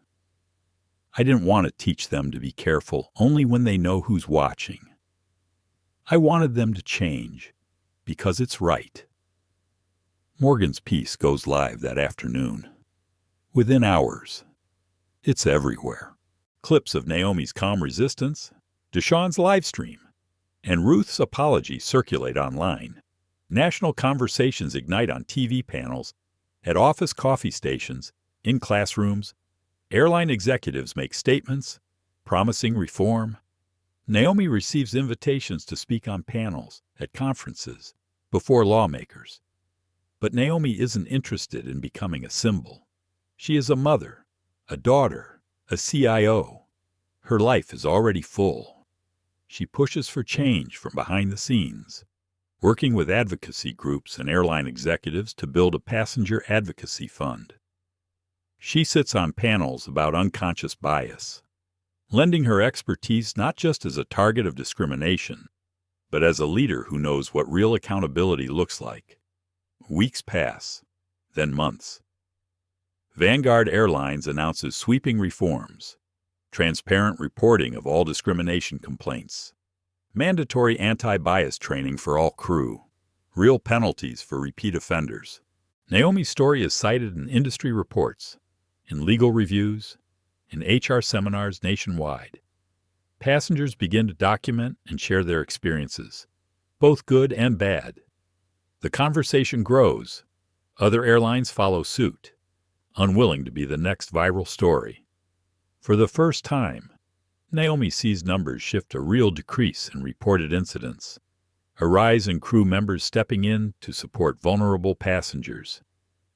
I didn't want to teach them to be careful only when they know who's watching. I wanted them to change because it's right." Morgan's piece goes live that afternoon. Within hours, it's everywhere. Clips of Naomi's calm resistance, Deshawn's live stream, and Ruth's apology circulate online. National conversations ignite on TV panels, at office coffee stations, in classrooms. Airline executives make statements promising reform. Naomi receives invitations to speak on panels, at conferences, before lawmakers. But Naomi isn't interested in becoming a symbol. She is a mother, a daughter, a CIO. Her life is already full. She pushes for change from behind the scenes, working with advocacy groups and airline executives to build a passenger advocacy fund. She sits on panels about unconscious bias, lending her expertise not just as a target of discrimination, but as a leader who knows what real accountability looks like. Weeks pass, then months. Vanguard Airlines announces sweeping reforms, transparent reporting of all discrimination complaints, mandatory anti-bias training for all crew, real penalties for repeat offenders. Naomi's story is cited in industry reports, in legal reviews, in HR seminars nationwide. Passengers begin to document and share their experiences, both good and bad. The conversation grows. Other airlines follow suit, unwilling to be the next viral story. For the first time, Naomi sees numbers shift a real decrease in reported incidents, a rise in crew members stepping in to support vulnerable passengers,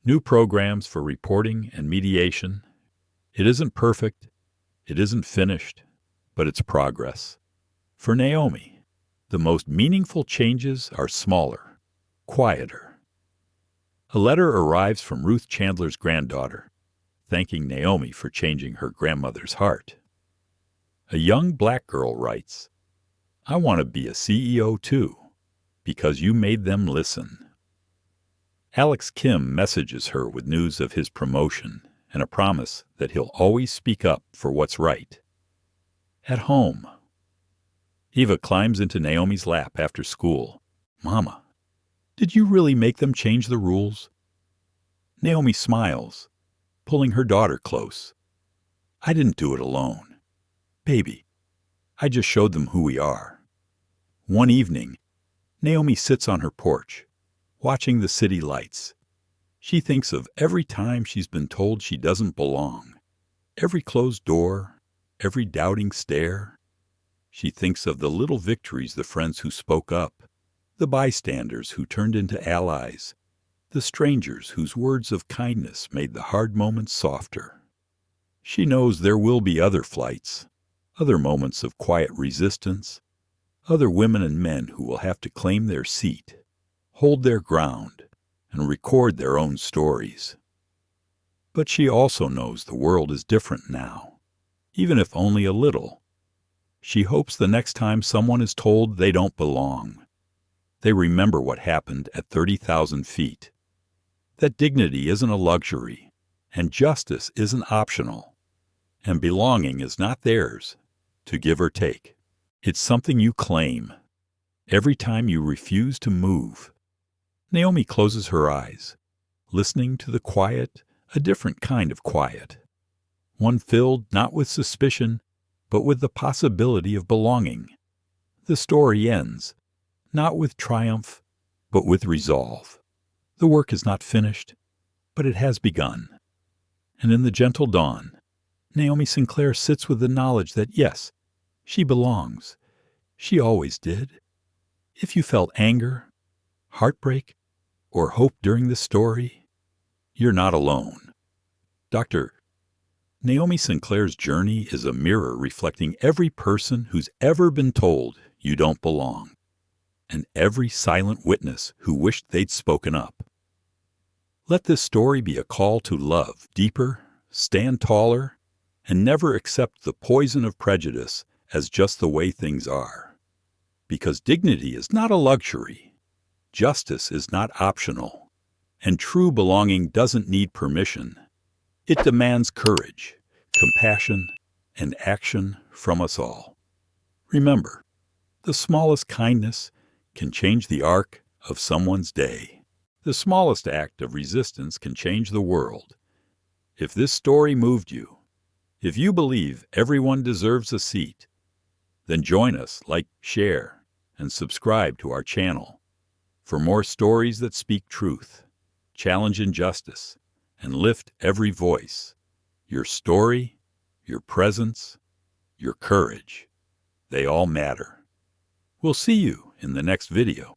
new programs for reporting and mediation. It isn't perfect, it isn't finished, but it's progress. For Naomi, the most meaningful changes are smaller, quieter. A letter arrives from Ruth Chandler's granddaughter, thanking Naomi for changing her grandmother's heart. A young black girl writes, "I want to be a CEO too, because you made them listen." Alex Kim messages her with news of his promotion and a promise that he'll always speak up for what's right. At home, Eva climbs into Naomi's lap after school. "Mama, did you really make them change the rules?" Naomi smiles, pulling her daughter close. "I didn't do it alone. Baby, I just showed them who we are." One evening, Naomi sits on her porch, watching the city lights. She thinks of every time she's been told she doesn't belong, every closed door, every doubting stare. She thinks of the little victories, the friends who spoke up, the bystanders who turned into allies, the strangers whose words of kindness made the hard moments softer. She knows there will be other flights, other moments of quiet resistance, other women and men who will have to claim their seat, hold their ground, and record their own stories. But she also knows the world is different now, even if only a little. She hopes the next time someone is told they don't belong, they remember what happened at 30,000 feet. That dignity isn't a luxury, and justice isn't optional, and belonging is not theirs to give or take. It's something you claim every time you refuse to move. Naomi closes her eyes, listening to the quiet, a different kind of quiet, one filled not with suspicion, but with the possibility of belonging. The story ends, not with triumph, but with resolve. The work is not finished, but it has begun. And in the gentle dawn, Naomi Sinclair sits with the knowledge that yes, she belongs. She always did. If you felt anger, heartbreak, or hope during this story, you're not alone. Dr. Naomi Sinclair's journey is a mirror reflecting every person who's ever been told you don't belong, and every silent witness who wished they'd spoken up. Let this story be a call to love deeper, stand taller, and never accept the poison of prejudice as just the way things are. Because dignity is not a luxury. Justice is not optional, and true belonging doesn't need permission. It demands courage, compassion, and action from us all. Remember, the smallest kindness can change the arc of someone's day. The smallest act of resistance can change the world. If this story moved you, if you believe everyone deserves a seat, then join us, like, share, and subscribe to our channel for more stories that speak truth, challenge injustice, and lift every voice. Your story, your presence, your courage, they all matter. We'll see you in the next video.